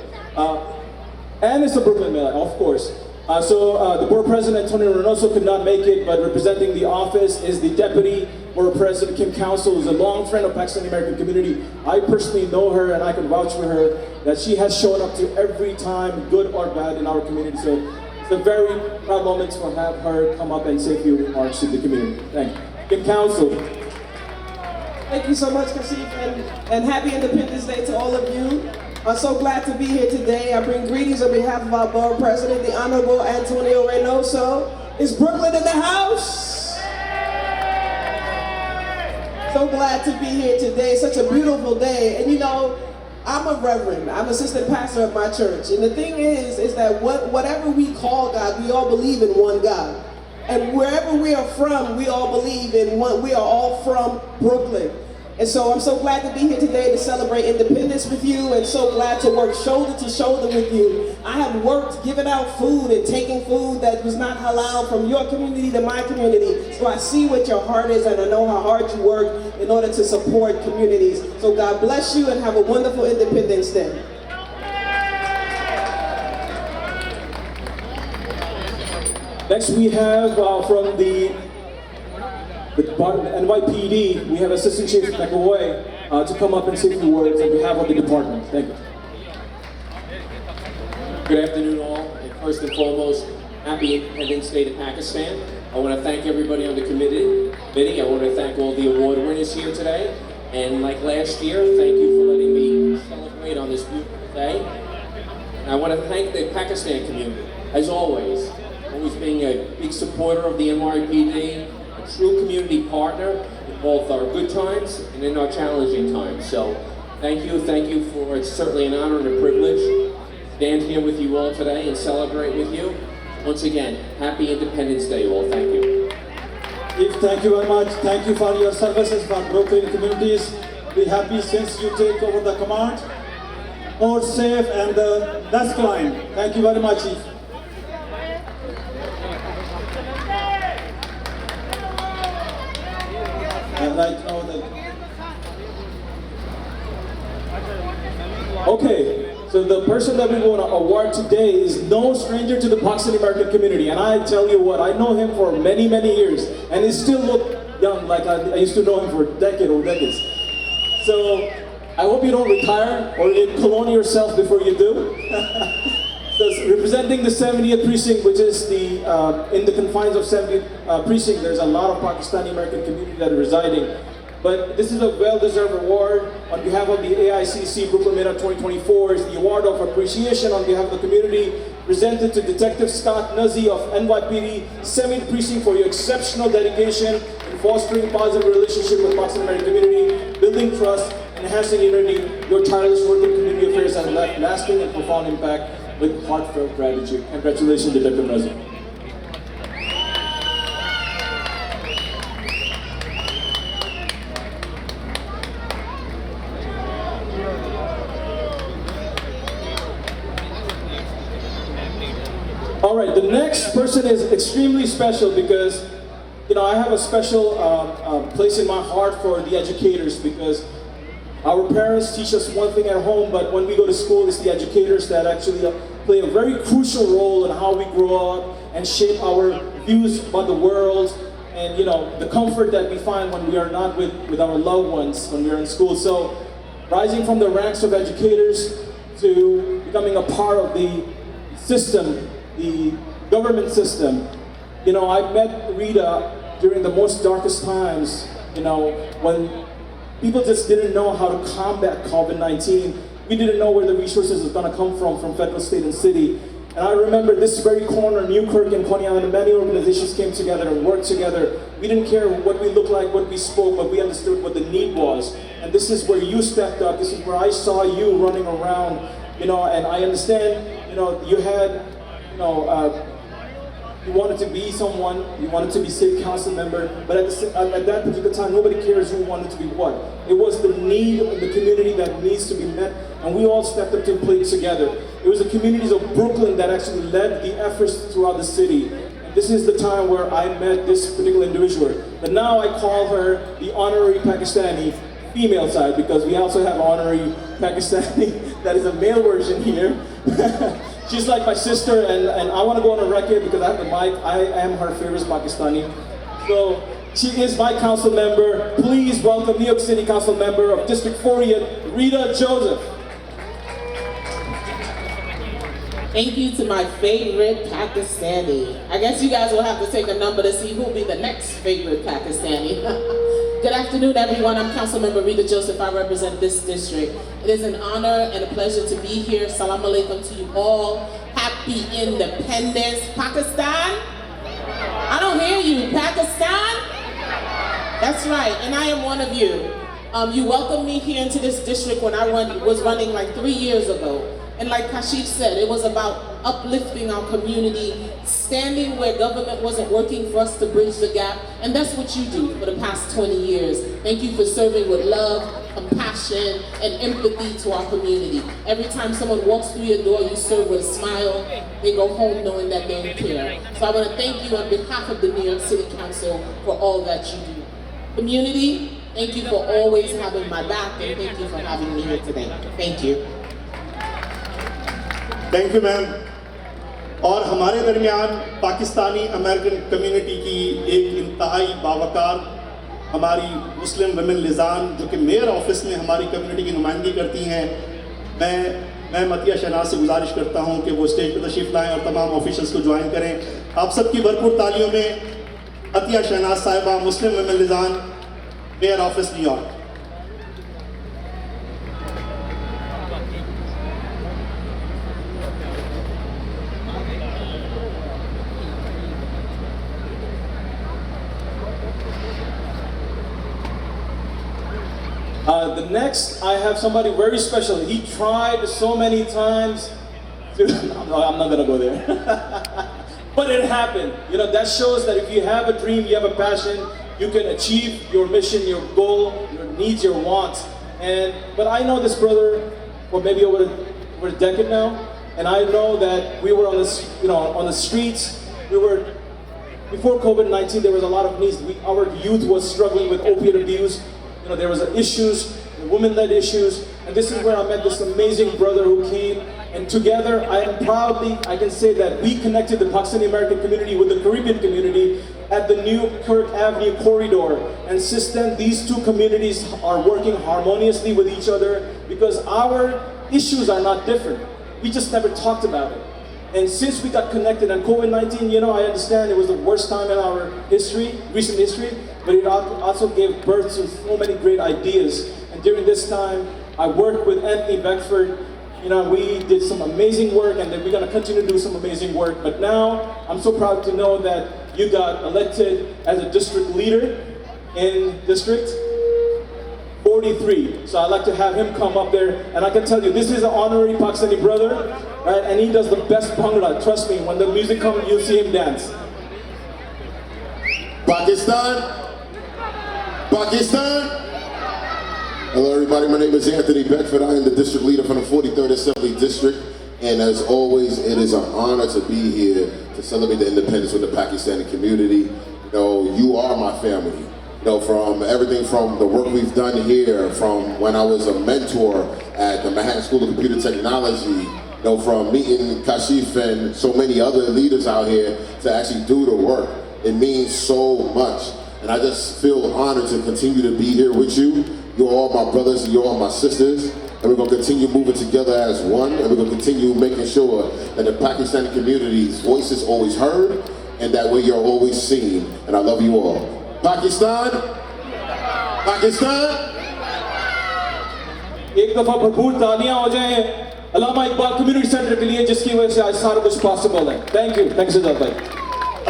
And it's the Brooklyn Mela, of course. The board president, Tony Reynoso, could not make it, but representing the office is the deputy board president, Kim Council, who's a long friend of Pakistani American community. I personally know her and I can vouch for her that she has shown up to every time, good or bad, in our community. So it's a very proud moment to have her come up and say a few remarks to the community. Thank you. Kim Council. Thank you so much, Kasif, and happy Independence Day to all of you. I'm so glad to be here today. I bring greetings on behalf of our board president, the Honorable Antonio Reynoso. Is Brooklyn in the house? So glad to be here today. Such a beautiful day. And you know, I'm a reverend. I'm assistant pastor of my church. And the thing is that whatever we call God, we all believe in one God. And wherever we are from, we all believe in one. We are all from Brooklyn. And so I'm so glad to be here today to celebrate independence with you, and so glad to work shoulder to shoulder with you. I have worked giving out food and taking food that was not halal from your community to my community. So I see what your heart is, and I know how hard you work in order to support communities. So God bless you and have a wonderful Independence Day. Next we have from the NYPD, we have Assistant Chief McAvoy to come up and say a few words on behalf of the department. Thank you. Good afternoon all, and first and foremost, happy Independence Day to Pakistan. I want to thank everybody on the committee. I want to thank all the award winners here today. And like last year, thank you for letting me celebrate on this beautiful day. And I want to thank the Pakistan community, as always being a big supporter of the NYPD, a true community partner in both our good times and in our challenging times. So thank you for, it's certainly an honor and a privilege to stand here with you all today and celebrate with you. Once again, happy Independence Day all, thank you. Thank you very much. Thank you for your services for Brooklyn communities. Be happy since you take over the command. More safe and desk line. Thank you very much, Chief. Okay, so the person that we want to award today is no stranger to the Pakistani American community, and I tell you what, I know him for many, many years, and he still looks young, like I used to know him for decades. So I hope you don't retire or you clone yourself before you do. So representing the 70th precinct, which is in the confines of 70th precinct, there's a lot of Pakistani American community that are residing. But this is a well-deserved award on behalf of the AICC Brooklyn Mela 2024. It's the award of appreciation on behalf of the community, presented to Detective Scott Nuzzi of NYPD 70th Precinct for your exceptional dedication in fostering positive relationship with Pakistani American community, building trust, enhancing unity. Your tireless work in community affairs has left lasting and profound impact with heartfelt gratitude. Congratulations, Detective Nuzzi. All right, the next person is extremely special because, you know, I have a special place in my heart for the educators, because our parents teach us one thing at home, but when we go to school, it's the educators that actually play a very crucial role in how we grow up and shape our views about the world and, you know, the comfort that we find when we are not with our loved ones when we are in school. So rising from the ranks of educators to becoming a part of the system, the government system. You know, I met Rita during the most darkest times, you know, when people just didn't know how to combat COVID-19. We didn't know where the resources was gonna come from federal, state, and city. And I remember this very corner, Newkirk and Coney Island, many organizations came together and worked together. We didn't care what we looked like, what we spoke, but we understood what the need was. And this is where you stepped up. This is where I saw you running around, you know, and I understand, you know, you had, you know, you wanted to be someone, you wanted to be city council member, but at that particular time, nobody cares who wanted to be what. It was the need of the community that needs to be met, and we all stepped up to the plate together. It was the communities of Brooklyn that actually led the efforts throughout the city. And this is the time where I met this particular individual. But now I call her the honorary Pakistani female side, because we also have honorary Pakistani that is a male version here. She's like my sister, and I want to go on a record because I have the mic. I am her favorite Pakistani. So she is my council member. Please welcome New York City Council member of District 40th, Rita Joseph. Thank you to my favorite Pakistani. I guess you guys will have to take a number to see who will be the next favorite Pakistani. Good afternoon, everyone. I'm Councilmember Rita Joseph. I represent this district. It is an honor and a pleasure to be here. Salam alaikum to you all. Happy Independence. Pakistan? I don't hear you. Pakistan? That's right, and I am one of you. You welcomed me here into this district when I was running like 3 years ago. And like Kashif said, it was about uplifting our community, standing where government wasn't working for us to bridge the gap. And that's what you do for the past 20 years. Thank you for serving with love, compassion, and empathy to our community. Every time someone walks through your door, you serve with a smile. They go home knowing that they care. So I want to thank you on behalf of the New York City Council for all that you do. Community, thank you for always having my back, and thank you for having me here today. Thank you. Thank you ma'am. और हमारे दरमियान Pakistani American community की एक इंतहाई बावकार हमारी मुस्लिम women लिजान जो कि mayor office में हमारी कम्युनिटी की नुमाइंदगी करती हैं, मैं मतिया शहनाज से गुजारिश करता हूं कि वो स्टेज पर तशरीफ़ लाएं और तमाम ऑफिशल्स को ज्वाइन करें। आप सबकी भरपूर तालियों में Atiya Shahnaz sahiba, Muslim women liaison, mayor office New York. The next, I have somebody very special. He tried so many times to, no, I'm not gonna go there. But it happened. You know, that shows that if you have a dream, you have a passion, you can achieve your mission, your goal, your needs, your wants. But I know this brother for maybe over a decade now, and I know that we were on the streets. We were, before COVID-19, there was a lot of needs. Our youth was struggling with opiate abuse. You know, there was issues, women-led issues, and this is where I met this amazing brother who came, and together I can say that we connected the Pakistani American community with the Caribbean community at the new Kirk Avenue corridor. And since then, these two communities are working harmoniously with each other because our issues are not different. We just never talked about it. And since we got connected on COVID-19, you know, I understand it was the worst time in our history, recent history, but it also gave birth to so many great ideas. And during this time, I worked with Anthony Beckford. You know, we did some amazing work, and then we're gonna continue to do some amazing work. But now, I'm so proud to know that you got elected as a district leader in District 43. So I'd like to have him come up there, and I can tell you, this is an honorary Pakistani brother, right? And he does the best bhangra. Trust me, when the music comes, you'll see him dance. Pakistan. Pakistan. Hello everybody, my name is Anthony Beckford. I am the district leader from the 43rd Assembly District. And as always, it is an honor to be here to celebrate the independence with the Pakistani community. You know, you are my family. You know, from everything from the work we've done here, from when I was a mentor at the Manhattan School of Computer Technology, you know, from meeting Kashif and so many other leaders out here to actually do the work. It means so much. And I just feel honored to continue to be here with you. You're all my brothers, you're all my sisters. And we're going to continue moving together as one. And we're going to continue making sure that the Pakistani community's voice is always heard. And that way you're always seen. And I love you all. Pakistan. Pakistan. एक दफा भरपूर तालियां हो जाएं अल्लामा Iqbal community centre के लिए जिसकी वजह से आज सारा कुछ पॉसिबल है। थैंक यू सजाद भाई।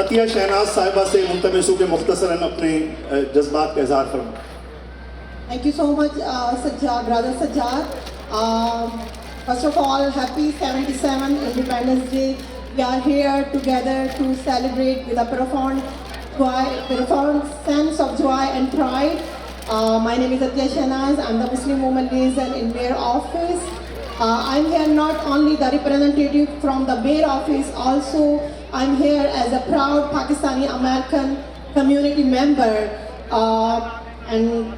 अतिया शहनाज साहिबा से मुल्तमिस के मुख्तसरन अपने जज्बात का इजहार फरमाएं। Thank you so much, Sajjad, brother Sajjad. First of all, happy 77 Independence Day. We are here together to celebrate with a profound sense of joy and pride. My name is Atiya Shahnaz. I'm the Muslim woman liaison in Mayor Office. I'm here not only the representative from the Mayor Office, also I'm here as a proud Pakistani American community member. And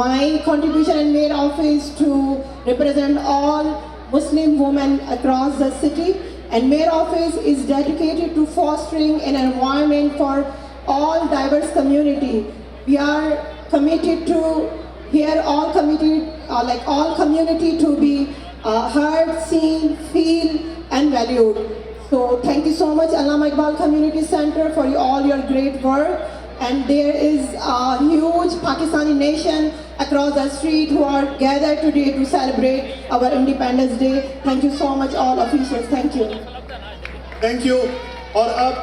my contribution in Mayor Office to represent all Muslim women across the city, and Mayor Office is dedicated to fostering an environment for all diverse community. We are committed to hear all community to be heard, seen, feel and valued. So thank you so much Allama Iqbal Community Center for all your great work. And there is a huge Pakistani nation across the street who are gathered today to celebrate our Independence Day. Thank you so much all officials. Thank you. Thank you. और अब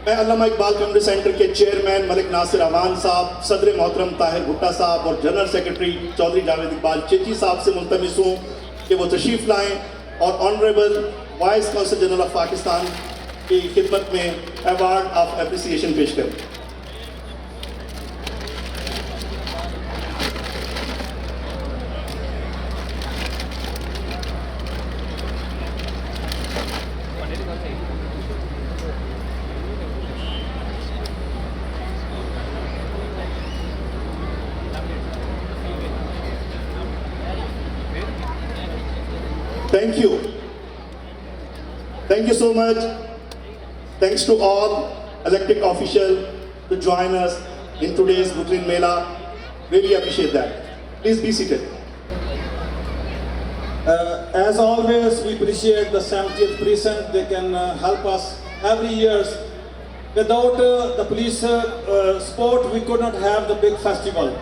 मैं अल्लामा Iqbal community centre के chairman Malik Nasir Awan साहब, सदर मोहतरम ताहिर भुट्टा साहब और जनरल सेक्रेटरी चौधरी जावेद इकबाल चेची साहब से मुल्तमिस हूँ कि वो तशरीफ़ लाएँ और honourable vice consul general of Pakistan की खिदमत में अवार्ड ऑफ एप्रिसिएशन पेश करें। Thank you so much. Thanks to all elected officials to join us in today's Brooklyn Mela. Really appreciate that. Please be seated. As always, we appreciate the 70th precinct. They can help us every year. Without the police support, we could not have the big festival.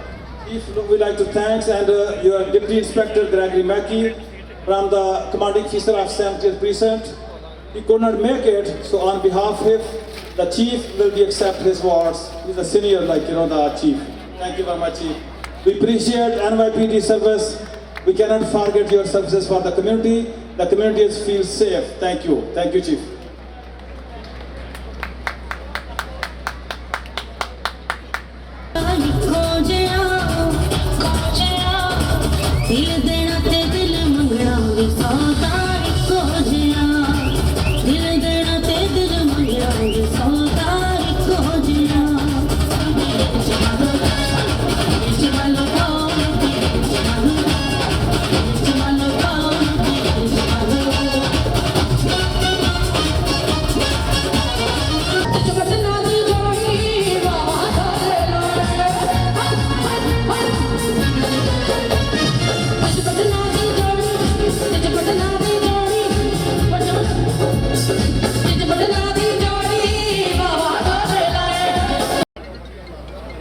We like to thank and your Deputy Inspector Gregory Mackey from the Commanding Officer of 70th Precinct. He could not make it, so on behalf of the Chief will be accept his awards. He's a senior, the Chief. Thank you very much, Chief. We appreciate NYPD service. We cannot forget your services for the community. The community feels safe. Thank you. Thank you, Chief.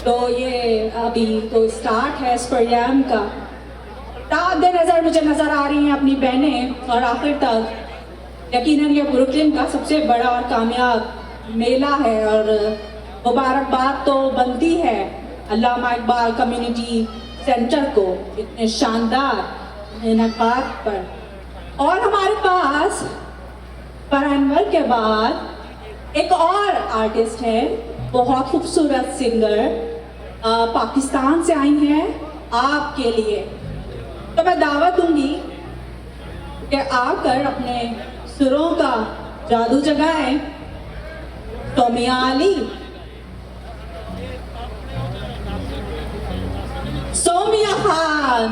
तो ये अभी तो start है इस programme का। ताद नज़र मुझे नज़र आ रही हैं अपनी बहनें, और आखिर तक यकीनन ये ब्रुकलिन का सबसे बड़ा और कामयाब मेला है, और मुबारकबाद तो बनती है अल्लामा इकबाल कम्युनिटी सेंटर को इतने शानदार इनकाद पर। और हमारे पास परनवर के बाद एक और आर्टिस्ट है, बहुत खूबसूरत सिंगर पाकिस्तान से आई हैं आपके लिए। तो मैं दावत दूंगी कि आकर अपने सुरों का जादू जगाएं। सोमिया अली, सोमिया खान।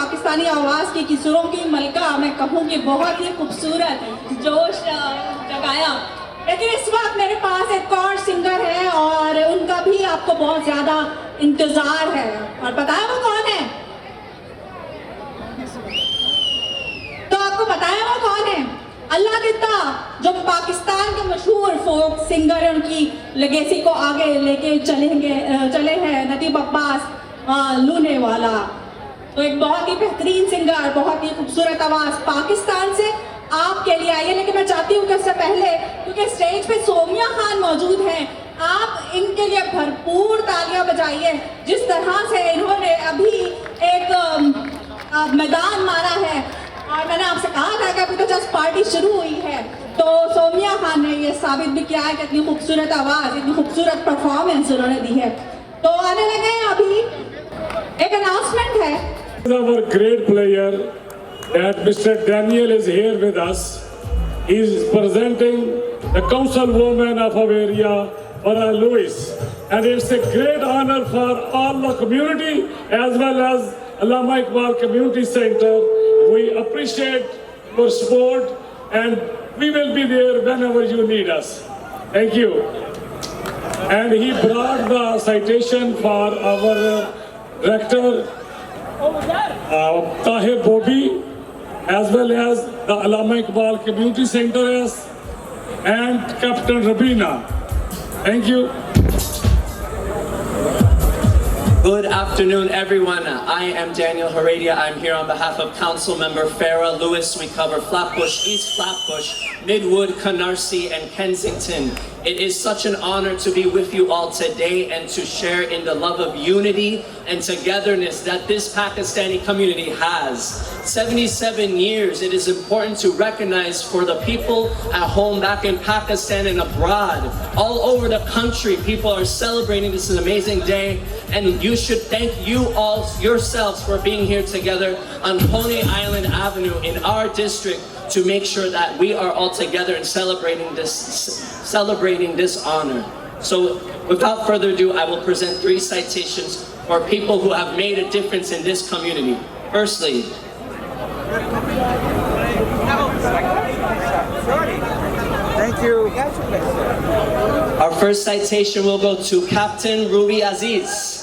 पाकिस्तानी आवाज़ की किशोरों की मलका मैं कहूँ कि बहुत ही खूबसूरत जोश जगाया। लेकिन इस वक्त मेरे पास एक और सिंगर है और उनका भी आपको बहुत ज़्यादा इंतज़ार है, और पता है वो कौन है? तो आपको पता है वो कौन है? अल्लाह दित्ता, जो पाकिस्तान के मशहूर फोक सिंगर हैं, उनकी लेगेसी को आगे लेके चले हैं नदीम अब्बास लूने वाला। तो एक बहुत ही बेहतरीन सिंगर, बहुत ही खूबसूरत आवाज़ पाकिस्तान से आपके लिए आई है। लेकिन मैं चाहती हूँ कि उससे पहले, क्योंकि स्टेज पे सोमिया खान मौजूद हैं, आप इनके लिए भरपूर तालियां बजाइए। जिस तरह से इन्होंने अभी एक मैदान मारा है, और मैंने आपसे कहा था कि अभी तो जस्ट पार्टी शुरू हुई है, तो सोमिया खान ने ये साबित भी किया है कि इतनी खूबसूरत आवाज़, इतनी खूबसूरत परफॉर्मेंस उन्होंने दी है। तो आने लगे हैं, अभी एक अनाउंसमेंट है। Our great player, that Mr. Daniel is here with us. He is presenting the councilwoman of our area, Farah Lewis, and it's a great honor for all the community as well as Allama Iqbal Community Center. We appreciate your support, and we will be there whenever you need us. Thank you. And he brought the citation for our rector, Tahir Bobby, as well as the Allama Iqbal Community Center and Captain Rabina. Thank you. Good afternoon, everyone. I am Daniel Heredia. I'm here on behalf of Council Member Farah Lewis. We cover Flatbush, East Flatbush, Midwood, Canarsie, and Kensington. It is such an honor to be with you all today and to share in the love of unity and togetherness that this Pakistani community has. 77 years, it is important to recognize for the people at home back in Pakistan and abroad. All over the country, people are celebrating this amazing day, and you should thank you all yourselves for being here together on Pony Island Avenue in our district to make sure that we are all together and celebrating this honor. So without further ado, I will present 3 citations for people who have made a difference in this community. Firstly, Thank you. Our first citation will go to Captain Ruby Aziz.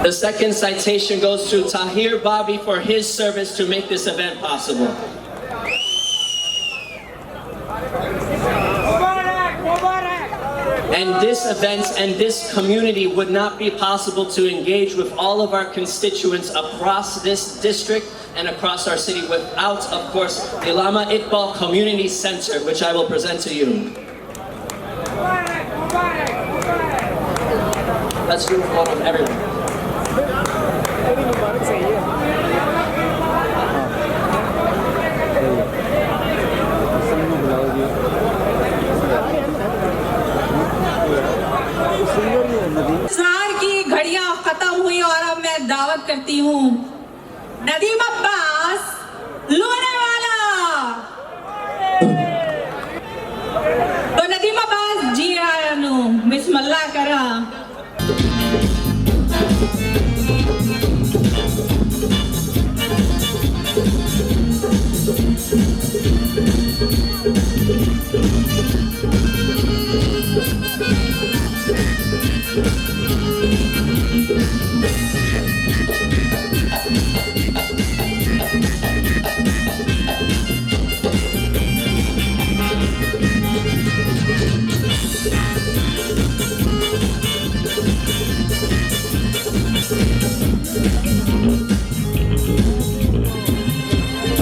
The second citation goes to Tahir Bobby for his service to make this event possible. And this event and this community would not be possible to engage with all of our constituents across this district and across our city without, of course, the Allama Iqbal Community Center, which I will present to you. Let's do a photo of everyone. इंतजार की घड़ियां खत्म हुई और अब मैं दावत करती हूँ नदीम अब्बास लूने वाला। तो नदीम अब्बास जी आया नु बिस्मिल्लाह करा।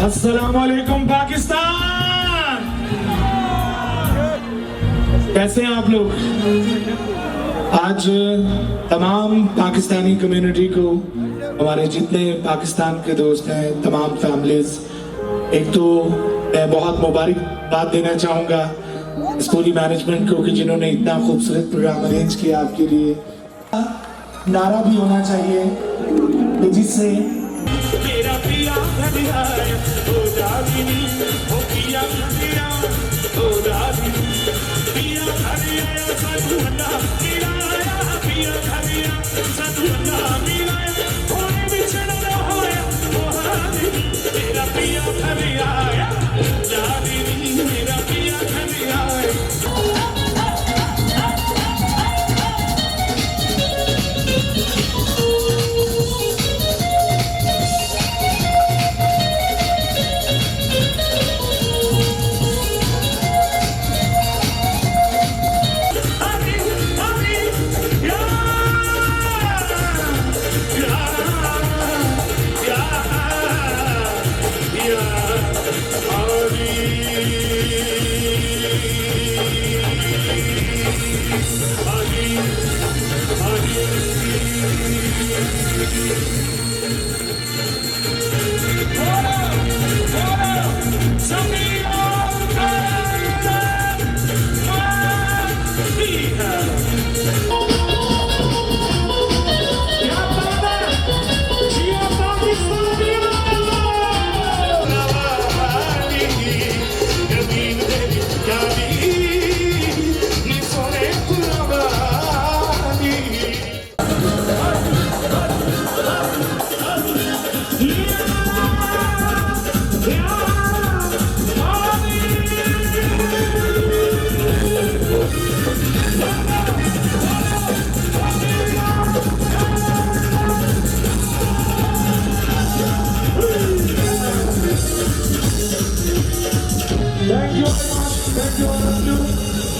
अस्सलाम वालेकुम पाकिस्तान, कैसे हैं आप लोग? आज तमाम पाकिस्तानी कम्युनिटी को, हमारे जितने पाकिस्तान के दोस्त हैं, तमाम फैमिलीज, एक तो मैं बहुत मुबारकबाद देना चाहूँगा इस पूरी मैनेजमेंट को कि जिन्होंने इतना खूबसूरत प्रोग्राम अरेंज किया आपके लिए। नारा भी होना चाहिए कि जिससे मेरा पिया घनिया हो जानी हो पिया घनिया हो जानी पिया घनिया सदुना मिलाया पिया घनिया सदुना मिलाया कोई बिछड़ न होया मोहानी मेरा पिया घनिया जानी मेरा पिया घनिया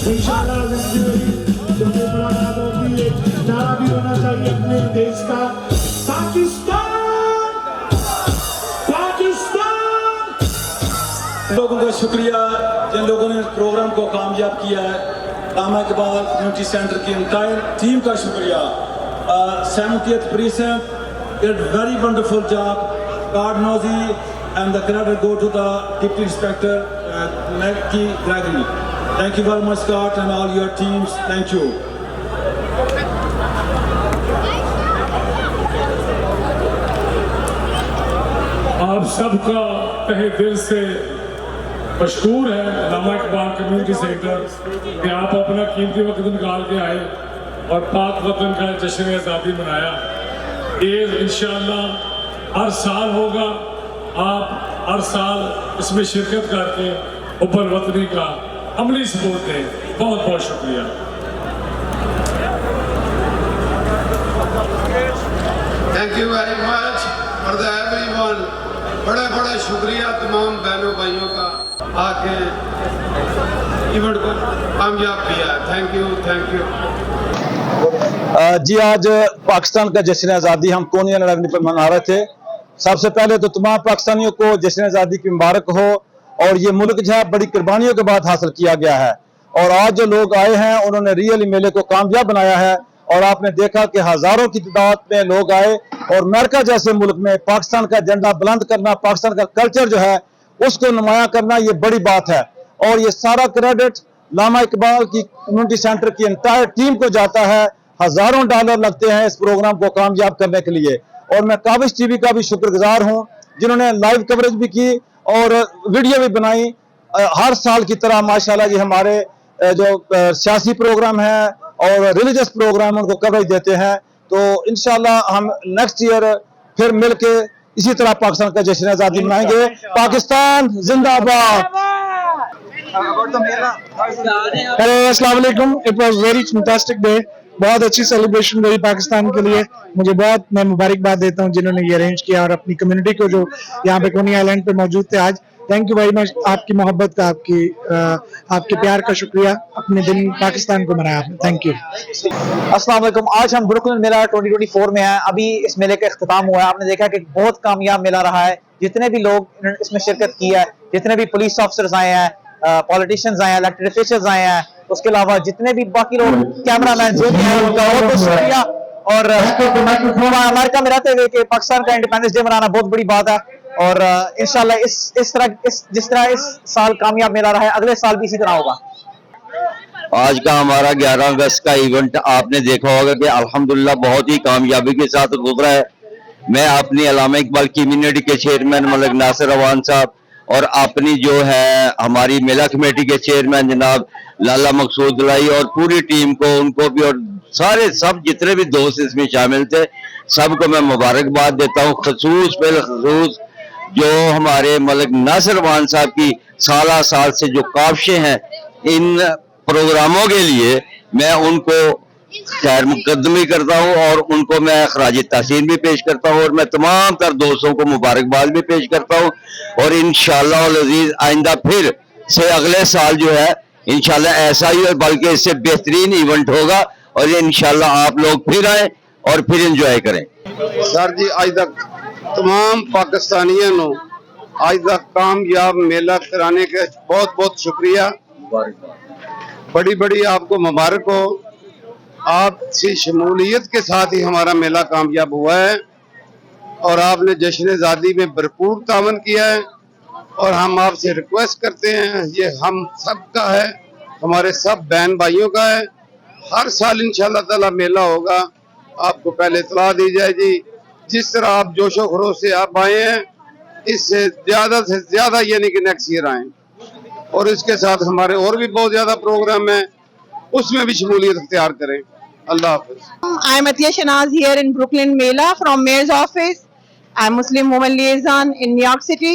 इंशाल्लाह सबसे बड़ा नारा भी होना चाहिए अपने देश का, पाकिस्तान पाकिस्तान। लोगों का शुक्रिया जिन लोगों ने प्रोग्राम को कामयाब किया है। लामा इकबाल कम्युनिटी सेंटर की एंटायर टीम का शुक्रिया। 70th precinct did very wonderful job. God knows and the credit go to the Deputy Inspector Maggie Gregory. Thank you very much, Scott, and all your teams. Thank you. आप सबका तहे दिल से मशकूर है Lama Iqbal community centre कि आप अपना कीमती वक्त निकाल के आए और पाक वतन का जश्न आज़ादी मनाया। ये इंशाअल्लाह हर साल होगा। आप हर साल इसमें शिरकत करके ऊपर वतनी का अमली सपोर्ट दें। बहुत बहुत शुक्रिया। Thank you very much for the everyone. बड़ा बड़ा शुक्रिया तमाम बहनों भाइयों का आके इवेंट को कामयाब किया। Thank you thank you. जी आज पाकिस्तान का जश्न आज़ादी हम कोनिया एवेन्यू पर मना रहे थे। सबसे पहले तो तमाम पाकिस्तानियों को जश्न आज़ादी की मुबारक हो। और ये मुल्क जो है बड़ी कुर्बानियों के बाद हासिल किया गया है। और आज जो लोग आए हैं उन्होंने रियली मेले को कामयाब बनाया है। और आपने देखा कि हजारों की तादाद में लोग आए और अमेरिका जैसे मुल्क में पाकिस्तान का झंडा बुलंद करना, पाकिस्तान का कल्चर जो है उसको नुमाया करना, ये बड़ी बात है। और ये सारा क्रेडिट लामा इकबाल की कम्युनिटी सेंटर की एंटायर टीम को जाता है। हजारों डॉलर लगते हैं इस प्रोग्राम को कामयाब करने के लिए। और मैं काबिश टीवी का भी शुक्रगुजार हूँ जिन्होंने लाइव कवरेज भी की और वीडियो भी बनाई। हर साल की तरह माशाल्लाह ये हमारे जो सियासी प्रोग्राम है और रिलीजियस प्रोग्राम उनको कवरेज देते हैं। तो इंशाल्लाह हम नेक्स्ट ईयर फिर मिलके इसी तरह पाकिस्तान का जश्न आज़ादी मनाएंगे। पाकिस्तान जिंदाबाद। हेलो अस्सलाम वालेकुम। It was very fantastic day. बहुत अच्छी सेलिब्रेशन रही पाकिस्तान के लिए। मैं मुबारकबाद देता हूँ जिन्होंने ये अरेंज किया और अपनी कम्युनिटी को जो यहाँ पे कोनी आइलैंड पे मौजूद थे आज। Thank you very much. आपकी मोहब्बत का, आपके प्यार का शुक्रिया। अपने दिन पाकिस्तान को मनाया आपने। Thank you. अस्सलाम वालेकुम। आज हम ब्रुकलिन मेला 2024 में हैं। अभी इस मेले का इख्तिताम हुआ है। आपने देखा कि बहुत कामयाब मेला रहा है। जितने भी लोग इसमें शिरकत की है, जितने भी पुलिस ऑफिसर्स आए हैं, पॉलिटिशियंस आए हैं, इलेक्टेड ऑफिशियल्स आए हैं, उसके अलावा जितने भी बाकी लोग कैमरामैन जो भी हैं उनका बहुत बहुत शुक्रिया। और अमेरिका में रहते हुए कि पाकिस्तान का इंडिपेंडेंस डे मनाना बहुत बड़ी बात है। और इंशाल्लाह जिस तरह इस साल कामयाब मेला रहा है अगले साल भी इसी तरह होगा। आज का हमारा 11 अगस्त का इवेंट आपने देखा होगा कि अल्हम्दुलिल्लाह बहुत ही कामयाबी के साथ गुजरा है। मैं अपनी अल्लामा इकबाल कम्युनिटी के चेयरमैन मलिक नासिर अवान साहब और अपनी जो है हमारी मेला कमेटी के चेयरमैन जनाब लाला मकसूद लाई और पूरी टीम को, उनको भी, और सारे सब जितने भी दोस्त इसमें शामिल थे सबको मैं मुबारकबाद देता हूँ। खसूस जो हमारे मलिक नासिर अवान साहब की साल से जो काविशें हैं इन प्रोग्रामों के लिए, मैं उनको खैर मुकदमी करता हूँ और उनको मैं खराज तहसीन भी पेश करता हूँ और मैं तमाम तर दोस्तों को मुबारकबाद भी पेश करता हूँ। और इंशाअल्लाह अज़ीज़ आइंदा फिर से अगले साल जो है इंशाअल्लाह ऐसा ही और बल्कि इससे बेहतरीन इवेंट होगा और ये इंशाअल्लाह आप लोग फिर आए और फिर एंजॉय करें। सर जी अज तक तमाम पाकिस्तानियों को अज तक कामयाब मेला कराने के बहुत बहुत शुक्रिया, बड़ी बड़ी आपको मुबारक हो। आपसी शमूलियत के साथ ही हमारा मेला कामयाब हुआ है और आपने जश्न आज़ादी में भरपूर तावन किया है और हम आपसे रिक्वेस्ट करते हैं, ये हम सब का है, हमारे सब बहन भाइयों का है। हर साल इंशाअल्लाह ताला मेला होगा, आपको पहले इतला दी जाएगी। जिस तरह आप जोशो खरोश से आप आए हैं, इससे ज्यादा यानी कि नेक्स्ट ईयर आए और इसके साथ हमारे और भी बहुत ज्यादा प्रोग्राम है, उसमें भी शमूलियत इख्तियार करें। Allah Hafiz. I am Atiya Shanaz here in Brooklyn Mela from Mayor's Office. I am Muslim Women Liaison in New York City.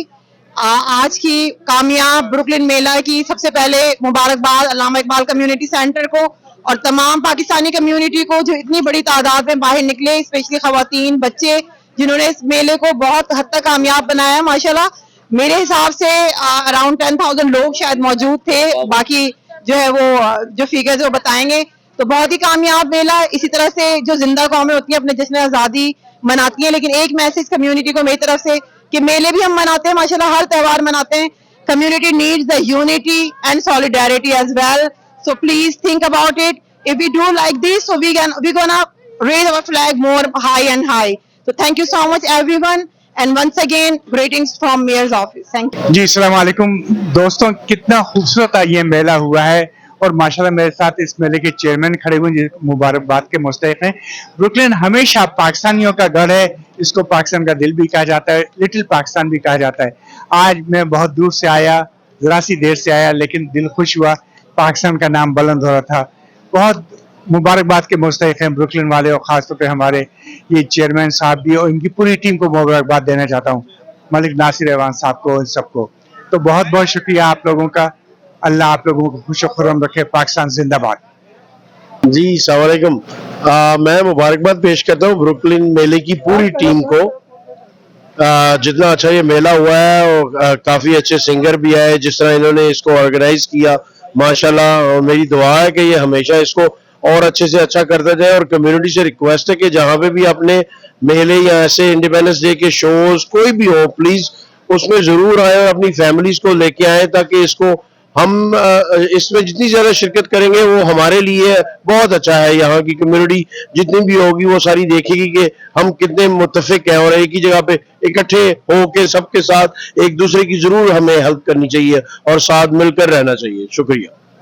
आज की कामयाब ब्रुकलिन मेला की सबसे पहले मुबारकबाद अल्लामा इकबाल कम्युनिटी सेंटर को और तमाम पाकिस्तानी कम्युनिटी को जो इतनी बड़ी तादाद में बाहर निकले, स्पेशली खवातीन, बच्चे, जिन्होंने इस मेले को बहुत हद तक कामयाब बनाया। माशाल्लाह मेरे हिसाब से अराउंड 10,000 लोग शायद मौजूद थे, बाकी जो है वो जो फिगर्स वो बताएंगे। तो बहुत ही कामयाब मेला। इसी तरह से जो जिंदा कौमें होती हैं अपने जश्न आज़ादी मनाती हैं, लेकिन एक मैसेज कम्युनिटी को मेरी तरफ से कि मेले भी हम मनाते हैं, माशाल्लाह हर त्यौहार मनाते हैं। Community needs the unity and solidarity as well, so please think about it. If we do like this, so we gonna raise our flag more high and high. So thank you so much everyone and once again greetings from Mayor's Office. Thank you. जी अस्सलाम वालेकुम दोस्तों, कितना खूबसूरत ये मेला हुआ है और माशाल्लाह मेरे साथ इस मेले के चेयरमैन खड़े हुए हैं, मुबारकबाद के मुस्तहिक हैं। ब्रुकलिन हमेशा पाकिस्तानियों का गढ़ है, इसको पाकिस्तान का दिल भी कहा जाता है, लिटिल पाकिस्तान भी कहा जाता है। आज मैं बहुत दूर से आया, जरा सी देर से आया, लेकिन दिल खुश हुआ, पाकिस्तान का नाम बुलंद हो रहा था। बहुत मुबारकबाद के मुस्तहिक हैं ब्रुकलिन वाले और ख़ासतौर पे हमारे ये चेयरमैन साहब भी और इनकी पूरी टीम को मुबारकबाद देना चाहता हूँ, मलिक नासिर अवान साहब को, इन सबको। तो बहुत बहुत शुक्रिया आप लोगों का। अल्लाह आप लोगों को खुश खुर्रम रखे। पाकिस्तान जिंदाबाद। जी अस्सलाम वालेकुम। मैं मुबारकबाद पेश करता हूँ ब्रुकलिन मेले की पूरी टीम को। जितना अच्छा ये मेला हुआ है और काफ़ी अच्छे सिंगर भी आए, जिस तरह इन्होंने इसको ऑर्गेनाइज किया माशाल्लाह। मेरी दुआ है कि ये हमेशा इसको और अच्छे से अच्छा करता जाए और कम्युनिटी से रिक्वेस्ट है कि जहाँ पे भी अपने मेले या ऐसे इंडिपेंडेंस डे के शोज कोई भी हो, प्लीज उसमें जरूर आए और अपनी फैमिलीज को लेके आए, ताकि इसको हम इसमें जितनी ज्यादा शिरकत करेंगे वो हमारे लिए बहुत अच्छा है। यहाँ की कम्युनिटी जितनी भी होगी वो सारी देखेगी कि हम कितने मुत्तफिक हैं और एक ही जगह पे इकट्ठे होके सबके साथ एक दूसरे की जरूर हमें हेल्प करनी चाहिए और साथ मिलकर रहना चाहिए। शुक्रिया।